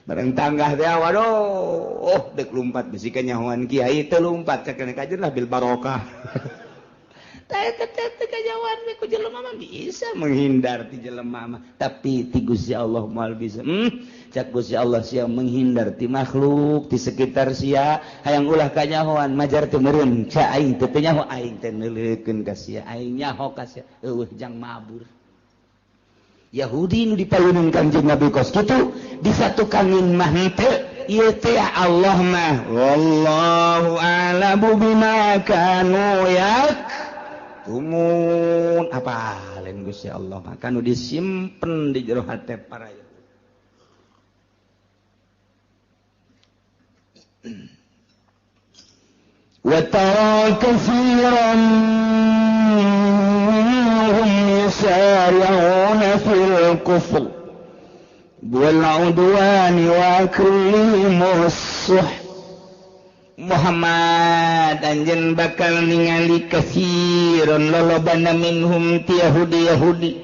bareng tanggah teh waduh dek lumpat bisi kanyahoan kiai teu lumpat kakene kajeun lah bil barokah teh kanyahoan we ku jelema mah bisa menghindar ti jelema mah tapi ti Gusti Allah moal bisa cak Gusti Allah sia menghindar ti makhluk ti sekitar sia hayang ulah kanyahoan majar teu meureun ca aing teu nyaho aing teh neuleukeun ka sia aing nyaho ka sia eueuh jang mabur Yahudi nu dipayuneun Kanjeng Nabi kos kitu disatukangin mah henteu ieu teh Allah mah wallahu a'lamu bima kanu yaktumun apaleun Gusti Allah mah kanu disimpen di jero hate para Yahudi wa tara katsiran يسارعون في الكفر والعدوان وأكلهم السحت Muhammad anjeun bakal ningali kasiron lolobana minhum ti Yahudi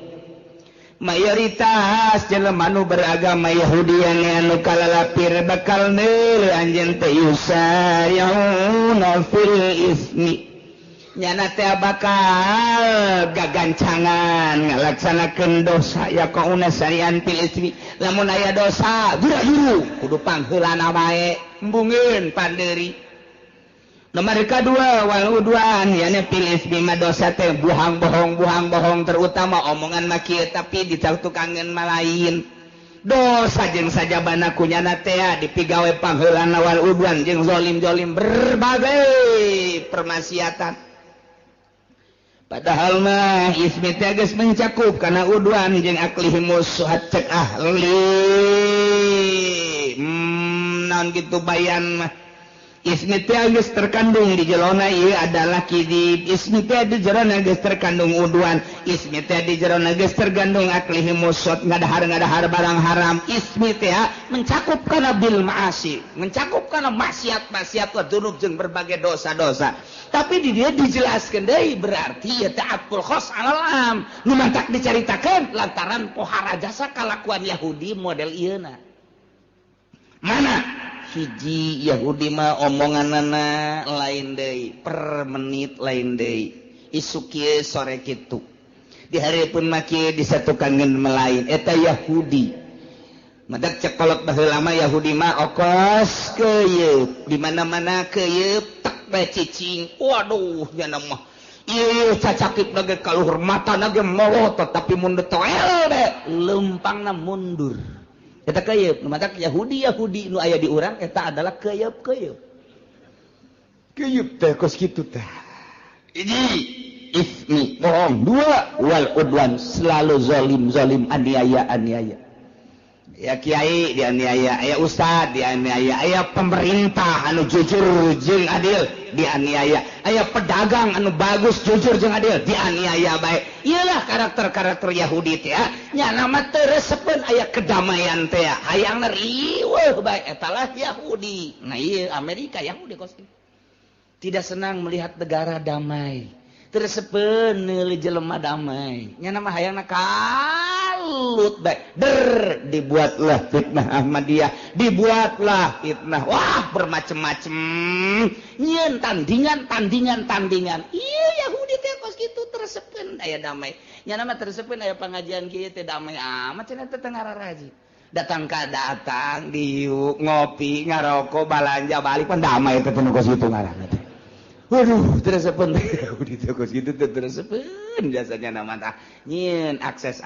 mayoritas jelema nu beragama Yahudi anu kalalapir bakal neuleuh anjeun teh yusari'una fil ismi nyana teh bakal gagancangan ngalaksanakeun dosa ya kauna sarian fil ismi lamun aya dosa juru kudu pangheulana bae embungeun pandeuri nomor kadua wal udwan yana fil ismi mah dosa teh buhang bohong terutama omongan mah kieu tapi ditukangkeun mah lain dosa jeung sajabana kunyana teh dipigawe pangheulana wal udwan jeung zalim berbagai permaksiatan padahal mah ismi teh geus mencakup kana udwan jeung aklihimus cek ahli naon kitu bayan mah ismi teh geus terkandung di jelona ieu adalah kidib ismi teh di jerona geus terkandung udwan ismi teh di jerona geus terkandung aklihimus ngadahar barang haram ismi teh mencakup kana bil ma'asi mencakup kana maksiat wa dzunub jeung berbagai dosa-dosa tapi di dia dijelaskan deui berarti ya ta'atul khos alam nu mantak dicaritakeun lantaran pohara jasa kalakuan Yahudi model ieuna mana hiji Yahudi mah omonganana lain deui per menit lain deui isu kieu sore kitu di hareupeun mah kieu disatukankeun melain eta Yahudi madak cek kolot baheula mah Yahudi mah okos keuyeub di mana-mana keuyeub tak bae cicing waduh nya mah ieu cacakipna ge kaluhur matana ge molotot tapi mun toel de leumpangna mundur eta keuyeub nu matak Yahudi nu aya di urang eta adalah keuyeub teh kos kitu teh hiji ismi bohong dua wal udwan selalu zalim aniaya ya kiai dianiaya aya ustad dianiaya aya pemerintah anu jujur jeung adil dianiaya aya pedagang anu bagus jujur jeung adil dianiaya bae iyalah karakter Yahudi teh nya nama teu resepeun aya kedamaian teh hayangna riweuh bae etalah Yahudi nah ieu Amerika Yahudi kos tidak senang melihat negara damai teresepeun neuli jelema damai nya nama hayangna kalut bae dibuatlah fitnah Ahmadiyah dibuatlah fitnah wah bermacam-macam nyeun tandingan ieu Yahudi teh kos kitu teresepeun aya damai nya nama teresepeun aya pangajian kieu teh damai amat cenah teh ngararaji datang diuk ngopi ngaroko balanja balik pan damai teh nu kos kitu ngaranna teh waduh teresepeun Yahudi teh kos kitu teh teresepeun jasanya nama tah nyeun akses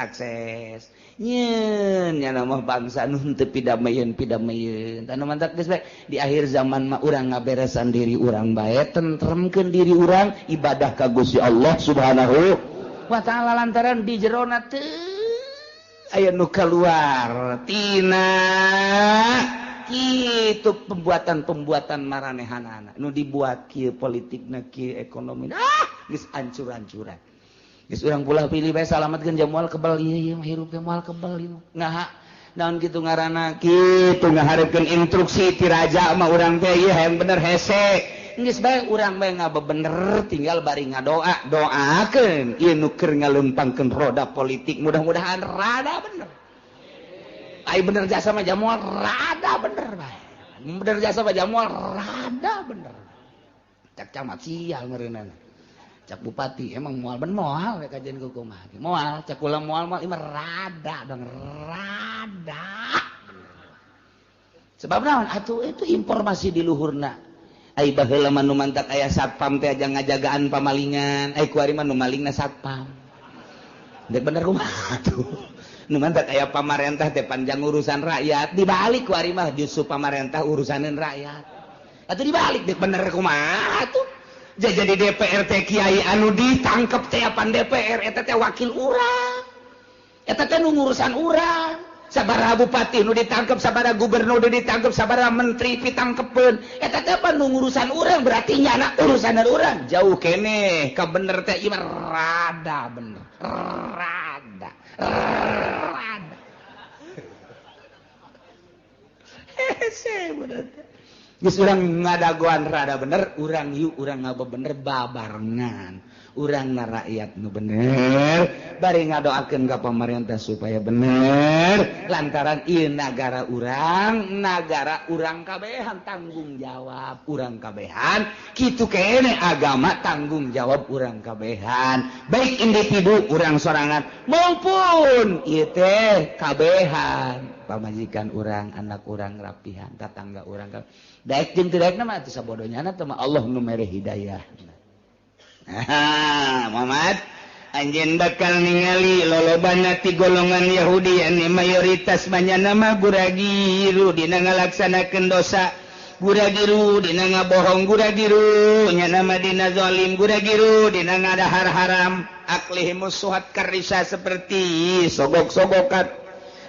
nyeun nya nama bangsa nu teu pidamieun tanu mantap geus bae di akhir zaman mah urang ngaberesan diri urang bae tentremkeun diri urang ibadah ka Gusti Allah Subhanahu wa taala lantaran di jerona teu aya nu kaluar tina kitu pembuatan maranehanana nu dibuat kieu politikna kieu ekonomi geus ancur-ancuran geus urang pula pilih bae salametkeun jam moal kebal ieu hirup teh moal kebal ieu ngaha naon kitu ngaranna kitu ngahareukeun instruksi ti raja mah urang teh ieu hayang bener hese geus bae urang bae ngabebener tinggal bari ngadoa doakeun ieu nu keur ngaleumpangkeun roda politik mudah-mudahan rada bener ai bener jasa mah jamual rada bener bae bener jasa mah jamual rada bener cak camat sial ngeureunana cak bupati emang moal ben moal we kajian kumaha moal cak ulah moal imah rada dong rada sebab naon atuh itu informasi di luhurna ai baheula mah nu mantak aya satpam teh aja ngajagaan pamalingan ai kuari mah nu malingna satpam dek bener kumaha atuh nu mantak aya pamarentah teh panjang urusan rakyat dibalik kuari mah justru pamarentah urusaneun rakyat atuh dibalik dek bener kumaha atuh jadi DPR teh kiai anu ditangkep teh pan DPR eta teh wakil urang eta teh nu ngurusan urang sabaraha bupati nu ditangkep sabaraha gubernur nu ditangkep sabaraha menteri pitangkepeun eta teh pan nu ngurusan urang berarti nyana urusanan urang jauh keneh ka bener teh ieu rada bener rada hese bener geus urang ngadagoan rada bener urang yuk urang ngabebener babarengan urangna rakyat nu bener bari ngadoakeun ka pamarentah supaya bener lantaran ieu nagara urang kabehan tanggung jawab urang kabehan kitu kene agama tanggung jawab urang kabehan baik individu urang sorangan maupun ieu teh kabehan pamajikan urang anak urang rapihan tetangga urang daek jeung teu daekna mah teu sabodonyana teh mah Allah nu mere hidayah. Muhammad anjeun bakal ningali lolobana ti golongan Yahudi anu mayoritas manyana mah guragiru dina ngalaksanakeun dosa gura-giru dina ngabohong gura-giru nya nama dina zalim gura-giru dina ngadahar haram aklihimus suhat karisa seperti sogok-sogokan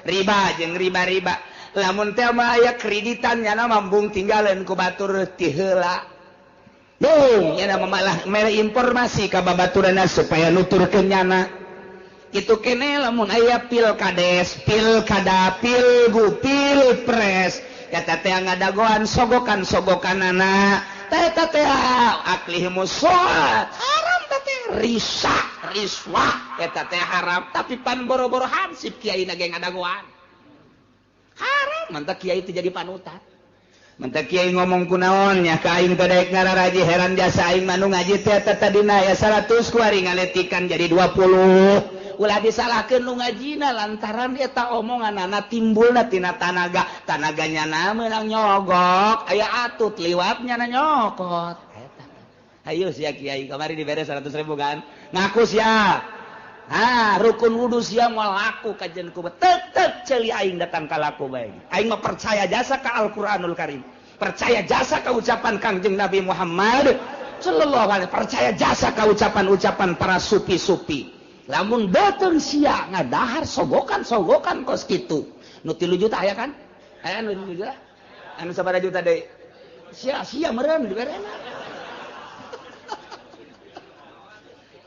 riba jeung riba-riba lamun teh mah aya kreditan nya mambung tinggalin ku batur ti heula bung nya malah mere informasi ka babaturanna supaya nuturkeun nyana itu kene lamun aya pilkades pilkada pilgub pilpres kata teh ngadagoan sogokan-sogokanana teh aklihimus suhat haram teh riswa eta teh haram tapi pan boro-boro hansip kiai na ge ngadagoan haram mantap kiai teh jadi panutan mantap kiai ngomong kunaon nya ka aing teh daek ngararaji heran jasa aing manu ngaji teh tadina ya 100 ku ari ngaletikan jadi 20 ulah disalahkeun nu ngajina lantaran eta omonganna timbulna tina tanaganya na meunang nyogok aya atut liwatnya na nyokot eta ayo sia kiai kamari dibere 100.000 kan ngaku sia rukun wudu sia moal laku kajen ku tetep ceuli aing datang ka laku bae aing mah percaya jasa ka Al-Qur'anul Karim percaya jasa ka ucapan Kangjeng Nabi Muhammad sallallahu alaihi percaya jasa ka ucapan-ucapan para sufi-sufi lamun dateng sia ngadahar sogokan kos kitu nu 3 juta aya kan aya nu 3 juta anu sabaraha juta deui sia meureun diberena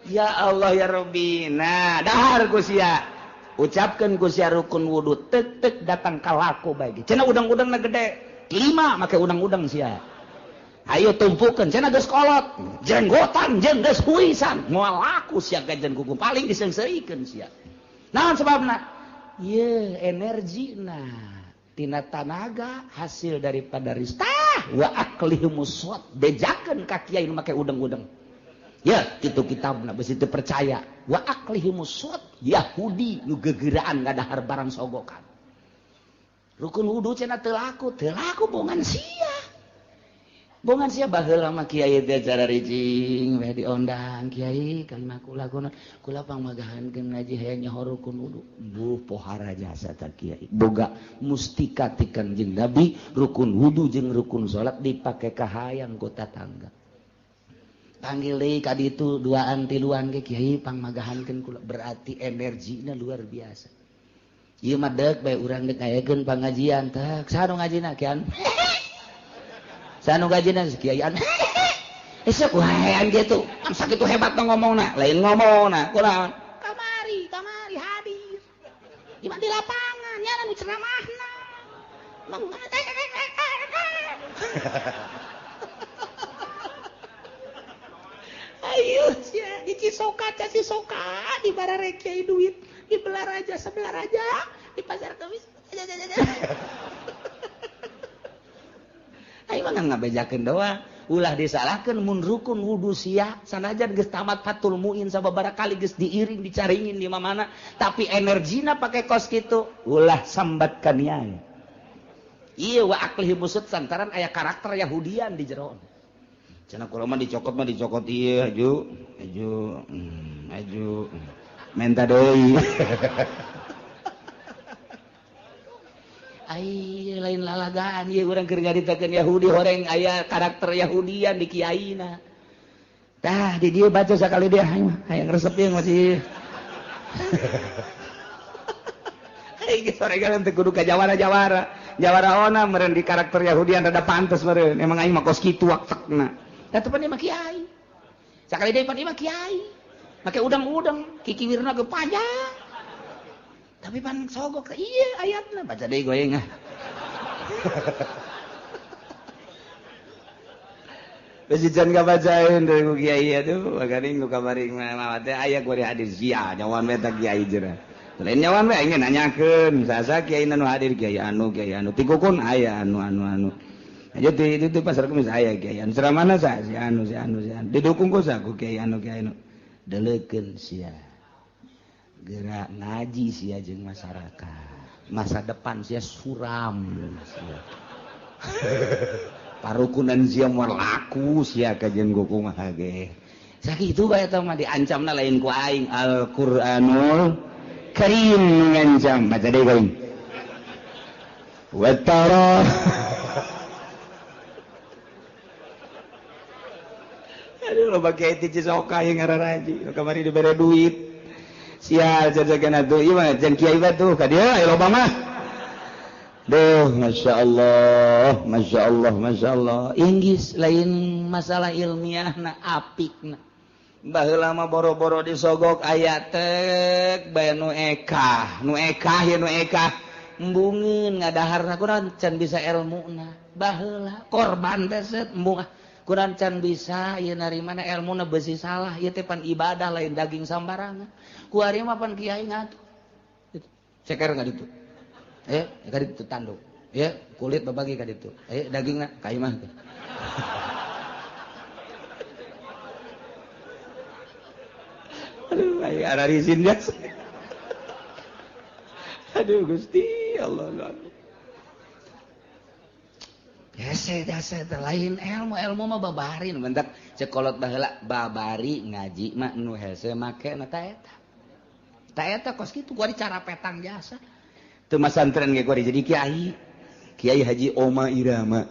ya Allah ya Rabbi nah dahar ku sia ucapkeun ku sia rukun wudu tek datang ka laku bae cenah udang-udangna gede 5 make udang-udang sia ayo tumpukeun cenah geus kolot jenggotan jeung geus huisan moal laku sia gajen kuku paling disengseuikeun sia naon sababna ieu energina tina tanaga hasil daripada rizki wa aklihimus suat bejakeun ka kiai nu make udang-udang ya kitu kitabna besi teu percaya wa aklihimus suat Yahudi nu gegeuraan ngadahar barang sogokan rukun wudu cenah teu laku bongan sia bongan sia baheula mah kiai teh cara ricing we diondang kiai kalima kula pangmagahankeun ngaji hayang nyaho rukun wudu pohara jasa tak kiai boga mustika ti Kangjeng Nabi rukun wudu jeung rukun salat dipake kahayang ku tatangga panggil deui ka ditu duaan tiluan ge kiai pangmagahankeun kula berarti energina luar biasa ieu mah deuk bae urang deuk ngayakeun pangajian teh saha nu ngajina kian sanu gajina sekian esok wae gitu kan sakitu hebat ngomongna lain ngomongna kunaon kamari hadir iman di lapangan nya nu ceramahna ayo sia dicisoka di barare kiai duit di belar aja di pasar kemis ayo mah ngabejakeun doang ulah disalahkeun mun rukun wudu sia sanajan geus tamat fatul muin sababaraha kali geus diiring dicaringin di mana tapi energina pake kos kitu ulah sambat ka niai ieu wa aklihi busut santaran aya karakter Yahudian di jero cenah kula mah dicokot ieu aju menta deui ai lain lalagaan ieu urang keur nyaritakeun Yahudi horeng aya karakter Yahudian di kiaina tah di dieu baca sakali dia hayang resep ieu masih ai geus horengan teh kudu ka jawara ona meureun di karakter Yahudian rada pantes meureun emang aing mah kos kitu waktekna da teu pan mah kiai sakali deui pan mah kiai make udang-udang kikiwirna ge panjang tapi pan sogok iya ayatna baca deui goyeng Besijan kabacain dari ku kiai aduh magaring nu kamari mah teh aya gori hadir sia nyawan we tak kiai jeuna lain nyawan we ingin nanyakeun sasa kiai nu hadir kiai anu tikukun aya anu aja di pasar kemis aya kiai anu ceramahna sa si anu didukung ku sa ku kiai anu deleukeun sia gerak ngaji sia jeung masyarakat masa depan sia suram sia parukunan sia moal laku sia kajen gokung mah ge sakitu bae eta mah diancamna lain ku aing Al-Qur'anul Karim ngancam baca deui geuing wa tara loba kiai ti Cisoka yang ngararaji kamari dibere duit sial jajakan atuh ieu mah jeung kiai batuh ka dieu aya loba mah duh masya Allah inggis lain masalah ilmiahna apikna baheula mah boro-boro disogok aya tek bae nu ekah embungeun ngadaharna kurang can bisa ilmuna baheula korban beset embung kurang can bisa ieu narimana ilmuna besi salah ieu teh pan ibadah lain daging sambarangan ku ari mah pan kiai ngatuh ceker ka ditu ka ditu tanduk kulit babagi ka ditu dagingna ka imah aduh aya ararisin gas aduh Gusti Allah biasa lain ilmu mah babari mentak cekolot baheula babari ngaji mah nu hese make na ta eta kos kitu kuari cara petang jasa teu masantren ge kuari jadi kiai Haji Oma Irama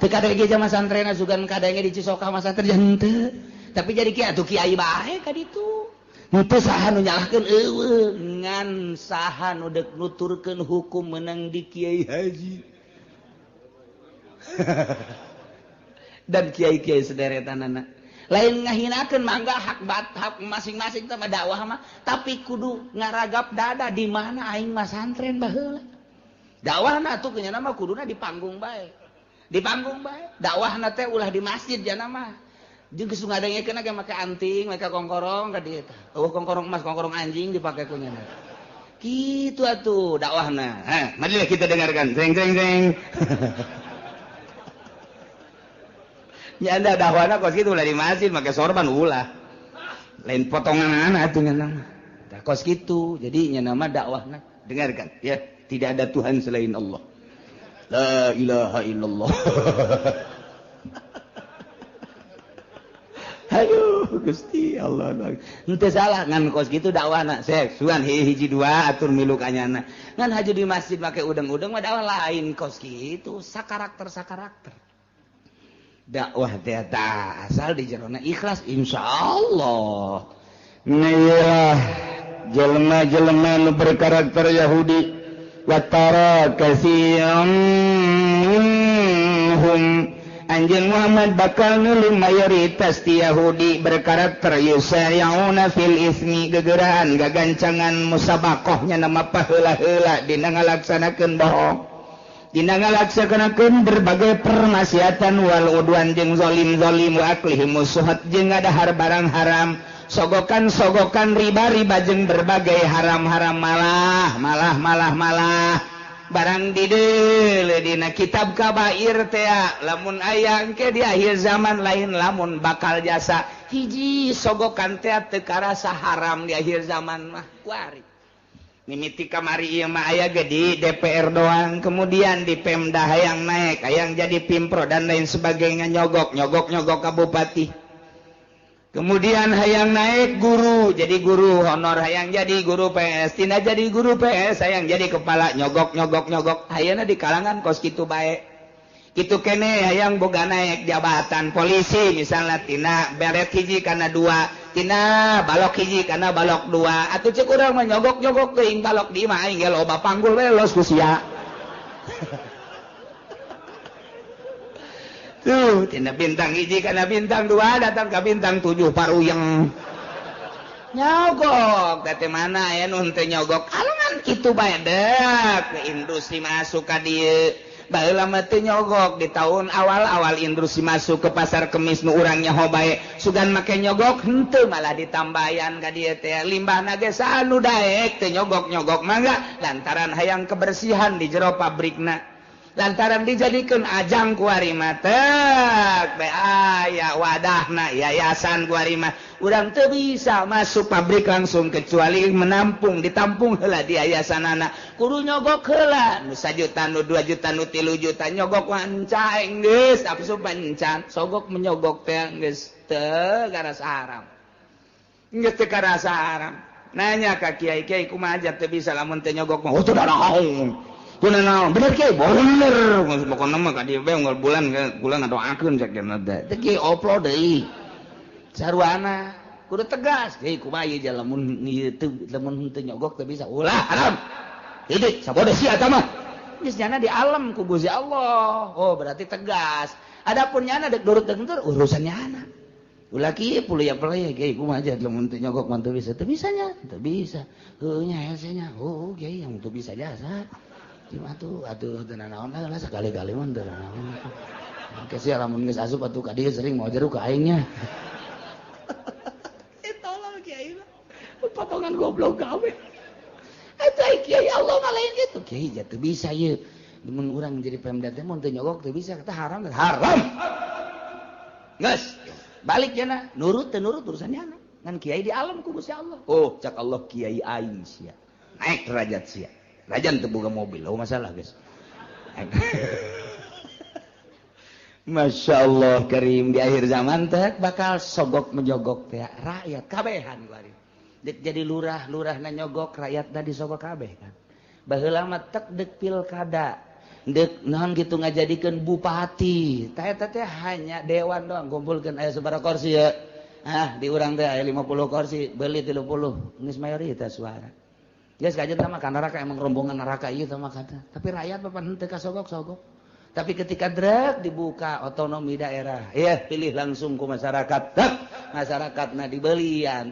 teu kadenge jama santrena sugan kadenge di Cisoka masantren henteu tapi jadi kiai atuh kiai bae ka ditu henteu saha nu nyalahkeun eueuh ngan saha nu deuk nuturkeun hukum menang di kiai haji dan kiai-kiai sederetanana lain ngahinakeun mangga hak masing-masing sama dakwah mah tapi kudu ngaragap dada di mana aing mah santren baheula dakwahna atuh nya mah kuduna di panggung bae dakwahna teh ulah di masjid jana mah jeung geus ngadengekeun ge make anting make kongkorong ka dieu tah kongkorong emas kongkorong anjing dipake ku nya kitu atuh dakwahna marilah kita dengarkan jeng nya anda dakwahna kos kitu ulah di masjid make sorban ulah lain potongan atuh nya nama tah kos kitu jadi nya nama dakwahna dengarkan ya tidak ada Tuhan selain Allah la ilaha illallah aduh Gusti Allah henteu salah ngan kos kitu dakwahna sek sugan hiji dua atur milu kanyana ngan haju di masjid make udeng-udeng mah dakwah lain kos kitu sakarakter dakwah teh asal di jerona ikhlas insyaallah nah jelema-jelema nu berkarakter Yahudi wa tara katsiyam minhum Anjing Muhammad bakal nulung mayoritas ti Yahudi berkarakter yusayyauna fil ismi gegeraan gagancangan musabakohnya nama paheula-heula dina ngalaksanakeun bohong dina ngalaksanakeun berbagai permaksiatan wal udwan jeung zalim wa aklihim musuhat jeung ngadahar barang haram sogokan riba jeung berbagai haram-haram malah barang didele dina kitab kabair teh lamun aya engke di akhir zaman lain lamun bakal jasa hiji sogokan teh teu karasa haram di akhir zaman mah kuari mimiti kamari ieu mah aya ge di DPR doang kemudian di Pemda hayang naik hayang jadi pimpro dan lain sebagainya nyogok ka bupati kemudian hayang naik guru jadi guru honor hayang jadi guru PS tina jadi guru PS hayang jadi kepala nyogok hayana di kalangan kos kitu bae kitu kene hayang boga naik jabatan polisi misalnya tina beret hiji kana dua tina balok hiji kana balok dua atuh ceuk urang mah nyogok teuing balok di mah aing ge loba panggul we los ku sia tuh tina bintang hiji kana bintang dua datang ke bintang 7 paruyeng nyogok teh mana aya nu teu nyogok alangan kitu bae dek ke industri masuk ka dieu baheula mah teu nyogok di tahun awal industri masuk ke pasar kemis nu urang nyaho bae sugan make nyogok henteu malah ditambayan ka dieu teh limbahna ge sanu daek teu nyogok mangga lantaran hayang kebersihan di jero pabrikna lantaran dijadikeun ajang ku ari mah teh aya wadahna yayasan ku ari mah urang teu bisa masuk pabrik langsung kecuali ditampung heula di yayasanana kudu nyogok heula nu 1 juta nu 2 juta nu 3 juta nyogok wancaing geus apsu pancan sogok menyogok teh geus teu karasa haram nanya ka kiai kumaha aja teu bisa lamun teu nyogok mah teu darahaeun kunaon bener kiai bener pokona mah ka dieu bae unggal bulan adoakeun cek teh kiai upload deui sarwana kudu tegas deui kumaha ieu lamun teu nyogok teu bisa ulah haram itu sabodo sia eta mah geus nyana di alam ku Gusti Allah oh berarti tegas adapun nyana dek nurut deuk urusan nyana ulah kieu puluh ya pelaya kieu kumaha aja lamun teu nyogok mah teu bisa nya teu bisa heuh nya hese nya oh kieu yang teu bisa jasa cuma tuh atuh teu naon lah sakali-kali mah teu naon kesi lamun geus asup atuh ka dieu sering mau jeruk ka aing nya tolong kiai mah potongan goblok gawe eta kiai Allah mah lain kitu kiai teu bisa ieu mun urang jadi pemda teh mun teu nyogok teu bisa kata haram geus balik cenah nurut teu nurut urusan nya ngan kiai di alam ku Gusti Allah oh cak Allah kiai aing sia naik derajat sia rajan teu boga mobil oh masalah geus Masya Allah Karim di akhir zaman teh bakal sogok menjogok teh rakyat kabehan kuari dek jadi lurah na nyogok rakyat da disogok kabeh kan baheula mah tek dek pilkada dek naon kitu ngajadikeun bupati tah eta teh hanya dewan doang kumpulkeun aya sabaraha kursi ya di urang teh aya 50 kursi beuli 30 geus mayoritas suara geus kajen teh mah ka neraka emang rombongan neraka ieu teh mah kata tapi rakyat papan teu kasogok-sogok tapi ketika drek dibuka otonomi daerah ya pilih langsung ku masyarakat masyarakatna dibelian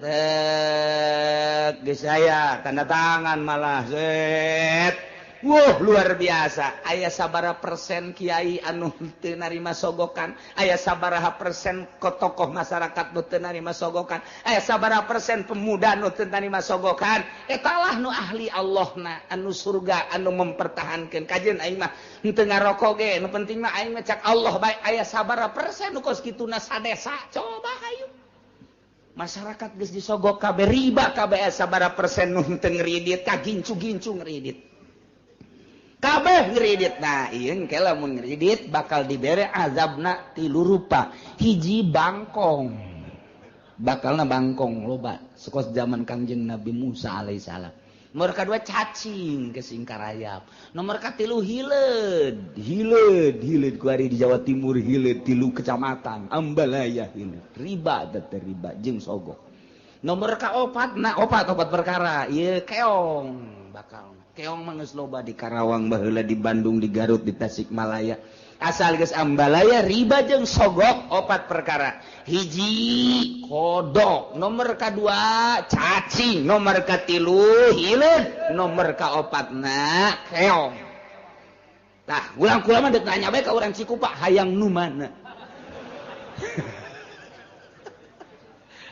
geus aya tanda tangan malah set wah luar biasa aya sabaraha persen kiai anu teu narima sogokan aya sabaraha persen tokoh masyarakat nu teu narima sogokan aya sabaraha persen pemuda nu teu narima sogokan eta lah nu ahli Allahna anu surga anu mempertahankeun kajeun aing mah teu ngarokok ge nu penting mah aing mah cak Allah bae aya sabaraha persen nu kos kituna sadesa coba hayu masyarakat geus disogok kabeh riba kabeh aya sabaraha persen nu teu ngridit kagincu-gincu ngridit kabeh ngridit nah ieu engke lamun ngridit bakal dibere azabna 3 rupa hiji bangkong bakalna bangkong loba sekos zaman Kangjeng Nabi Musa alaihissalam nomor kadua cacing ke Singkarayap nomor katilu hileud kuari di Jawa Timur hileud 3 kecamatan Ambalaya hileud riba teh riba jeung sogok nomor kaopat opat perkara ieu keong bakal keong mah geus loba di Karawang baheula di Bandung di Garut di Tasikmalaya asal geus Ambalaya riba jeung sogok 4 perkara hiji kodok nomor kadua cacing nomor katilu hileud nomor kaopatna keong tah ulang-ulang mah deuk nanya bae ka urang Cikupa hayang nu mana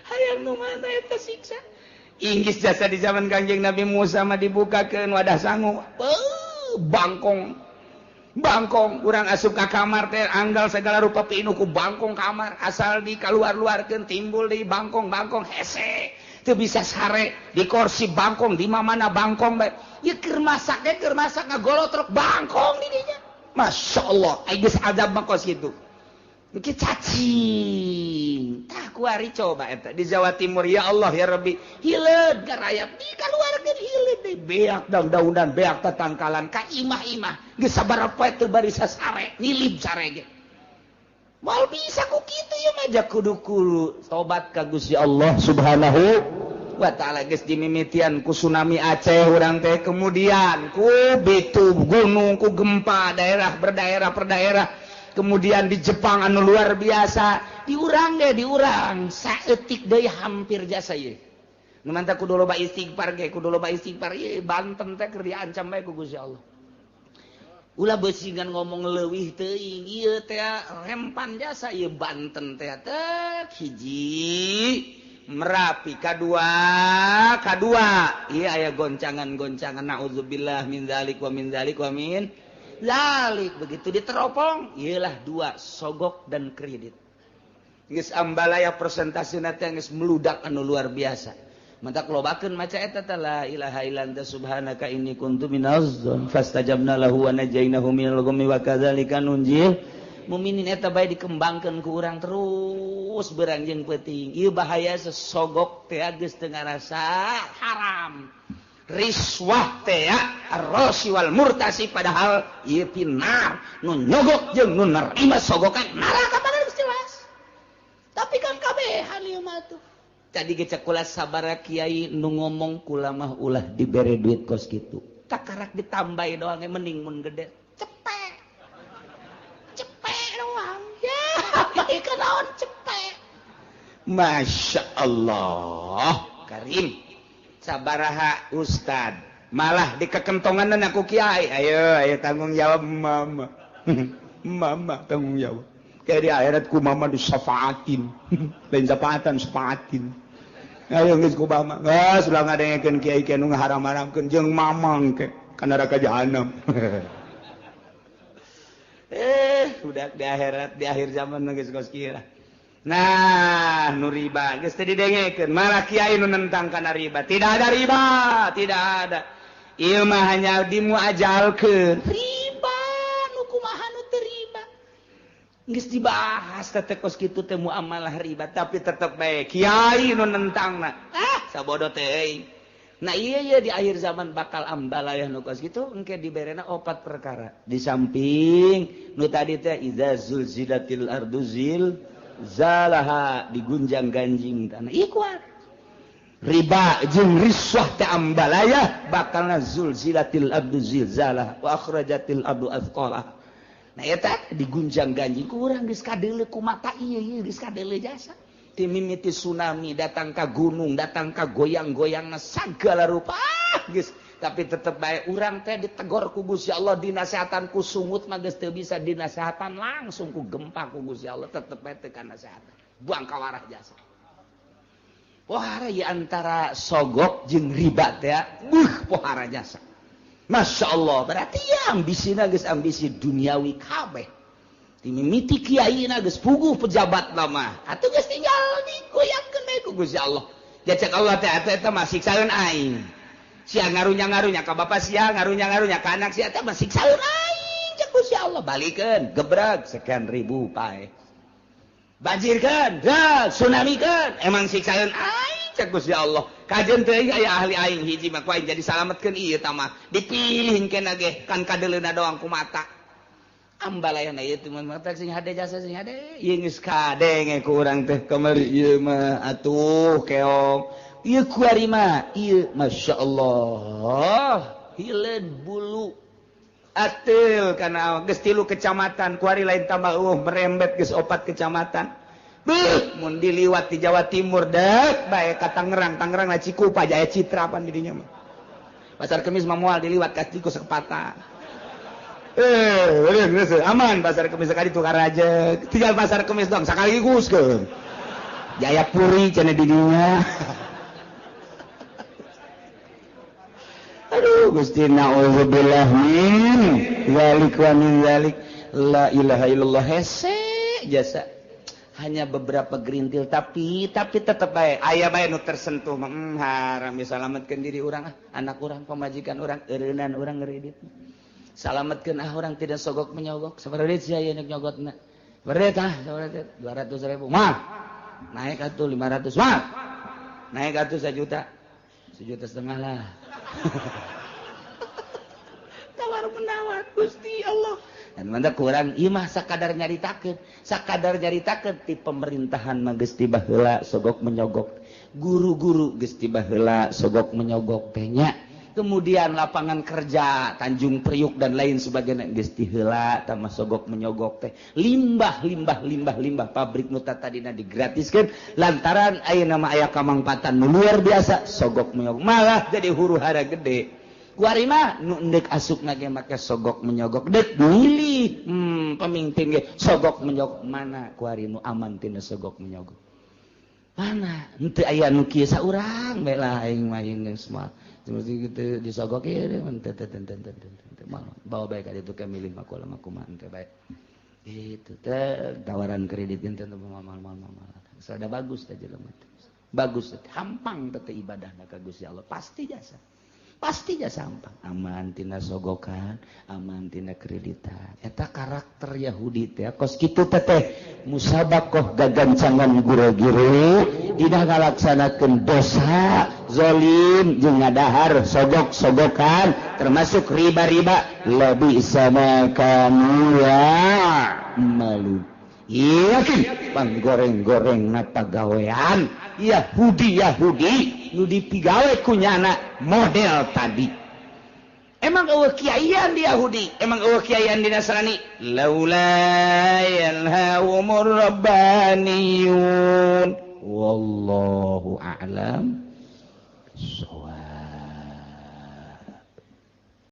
hayang nu mana eta siksa Inggis jasa di zaman Kangjeng Nabi Musa mah dibukakeun wadah sangu. Bangkong. Urang asup ka kamar teh anggal segala rupa piinu ku bangkong kamar asal di kaluar-luarkeun timbul di bangkong hese. Teu bisa sare di kursi bangkong di mana bangkong bae. Ieu keur masak ngagolotrok bangkong di dinya. Masyaallah, ai geus azab mah kos kitu. Iki cacing. Tah kuari coba eta di Jawa Timur ya Allah ya Rabbi. Hileud garayap di kaluarkeun hileud deui beak daun-daunan beak tatangkalan ka imah-imah. Geus sabaraha poe teu bari sasare, nilib sare ge. Moal bisa ku kitu ya mah kudu tobat ka Gusti Allah Subhanahu wa taala geus dimimitian ku tsunami Aceh urang teh kemudian ku bitu gunung ku gempa daerah kemudian di Jepang anu luar biasa diurang saeutik deui hampir jasa ieu nu mantap kudu loba istighfar ieu Banten teh keur diancam bae ku Gusti Allah ulah beusingan ngomong leuwih teuing ieu teh rempan jasa ieu Banten teh hiji Merapi kadua ieu aya goncangan naudzubillah min dzalik wa min zalik begitu diteropong ialah 2 sogok dan kredit geus Ambalaya persentasina teh geus meludak anu luar biasa mantak lobakeun maca eta teh la ilaha illa anta subhanaka inni kuntu minaz zalimin fastajabna lahu wa najainahu minal ghammi wa kadzalika nunjil mukminin eta bae dikembangkeun ku urang terus beranjeun peuting ieu bahaya sesogok teh geus teu ngarasa haram riswah teh ya ar-rashi wal murtasi padahal ieu pinar nu nyogok jeung nu narima sogokan neraka pada geus jelas tapi kan kabehan ieu atuh. Tadi gecek kula sabara kiai nu ngomong kula mah ulah dibere duit kos kitu. Tak karak ditambahi doang mending mun gede. Cepet. Cepet doang. Ya, ieu naon cepet. Masya Allah. Karim. Sabaraha Ustad. Malah dikekentongan aku kiai. Ayo tanggung jawab mama. Mama tanggung jawab. Kayak di akhirat ku mama disafaatin. Lain safaatan, safaatin. Ayo geus ku mama. Geus ulah ngadengekeun kiai-kiai nu ngaharam-haramkeun jeung mamang ke ka neraka jahanam. Udah di akhirat, di akhir zaman geus kos kieu. Nah, nu riba geus teu didengekeun. Malah kiai nu nentang kana riba. Tidak ada riba, tidak ada. Ieu mah hanya dimuajalkeun. Riba nu kumaha nu teu riba. Geus dibahas teh kos kitu teh muamalah riba, tapi tetep bae kiai nu nentangna. Sabodo teh. Nah iya di akhir zaman bakal ambalayah nu kos kitu engke diberena 4 perkara. Di samping nu tadi teh iza zulzilatil ardu zalaha digunjang ganjing tanah. Ieu kuat. Riba jeung riswah teh ambalayah bakalna zulzilatil ardu zilzalah wa akhrajatil ardu athqalah. Nah eta digunjang ganjing ku urang geus kadeuleu ku mata ieu geus kadeuleu jasa. Ti mimiti tsunami datang ka gunung, datang ka goyang-goyangna sagala rupa geus tapi tetep bae urang teh ditegor ku Gusti Allah, dinasehatan ku sungut mah geus teu bisa dinasehatan langsung ku gempa ku Gusti Allah, tetep bae teu kana nasehatan. Buang kawarah jasa. Pohara ieu antara sogok jeung riba teh pohara jasa. Masya Allah, berarti ya ambisina geus ambisi duniawi kabeh. Ti mimiti kiaina geus puguh pejabat mah. Atuh geus tinggal digoyangkeun bae ku Gusti Allah. Ya cek Allah teh eta mah siksaeun aing. Sia ngarunya-ngarunya ka bapa sia, ngarunya-ngarunya ka anak sia teh mah siksaeun aing cek Gusti Allah. Balikeun, gebrek sekian ribu pae. Banjirkeun, tsunamikeun, emang siksaeun aing cek Gusti Allah. Kajeun teh aya ahli aing hiji mah ku aing jadi salametkeun ieu tah mah. Dipilih engkeuna ge kan kadeleuna doang ku mata. Ambalayana ieu teh mata sing hade jasa sing hade. Ieu geus kadenge ku urang teh kamari ieu mah atuh keong. Ieu kuari mah ieu masyaallah. Hileud bulu atil kana geus 3 kecamatan kuari lain tambah merembet geus 4 kecamatan. Beuh mun diliwat di Jawa Timur dek bae ka Tangerang na Cikupa Jaya Citra pan di dinya mah. Pasar Kemis mah moal diliwat ka tikus sepatah. Bener aman pasar Kemis sekali tukar aja. Tinggal pasar Kemis dong sekaligus ke. Jayapuri cenah di dinya. Aduh Gusti naudzubillah min zalik wa min zalik. La ilaha illallah hese jasa. Hanya beberapa gerintil tapi tetap baik aya bae nu tersentuh haram disalametkeun diri urang anak urang pamajikan urang eureunnan urang ngeureudit salametkeun urang tidak sogok menyogok sabareurit sia aya nek nyogotna beureut sabareurit 200.000 mah naik atuh 500 mah naik atuh 1 juta 1,5 juta lah tawar menawar Gusti Allah. Dan mantap kurang ieu mah sakadar nyaritakeun ti pemerintahan mah geus tiba heula sogok menyogok. Guru-guru geus tiba heula sogok menyogok teh nya. Kemudian lapangan kerja Tanjung Priuk dan lain sebagainya geus ti heula tah mah sogok menyogok teh. Limbah pabrik nu tadina digratiskeun lantaran ayeuna mah aya kamangpatan nu luar biasa sogok menyogok malah jadi huru-hara gede. Kuari mah nu endek asupna ge make sogok menyogok dek milih pemimpin ge sogok menyogok mana kuari nu aman tina sogok menyogok mana henteu aya nu kieu saurang bae lah aing mah geus mah seperti kitu disogok ieu teu bawa bae ka ditu ke milih makulah makumaha teh bae itu teh tawaran kredit teh mal sada bagus teh jelema teh bagus teh hampang teh ibadahna ka Gusti Allah pasti jasa sampang aman tina sogokan aman tina kreditan eta karakter Yahudi teh kos kitu teh musabaqah gagancangan guru-guru dina ngalaksanakeun dosa zalim jeung ngadahar sogok-sogokan termasuk riba-riba lebih sama kanu ya malu yakin panggoreng-goreng na pagawean Yahudi nu dipigawe kunyana model tadi. Emang eueuh kiaian di Yahudi, emang eueuh kiaian di Nasrani. Laula yanhahumur rabbaniyun wallahu a'lam.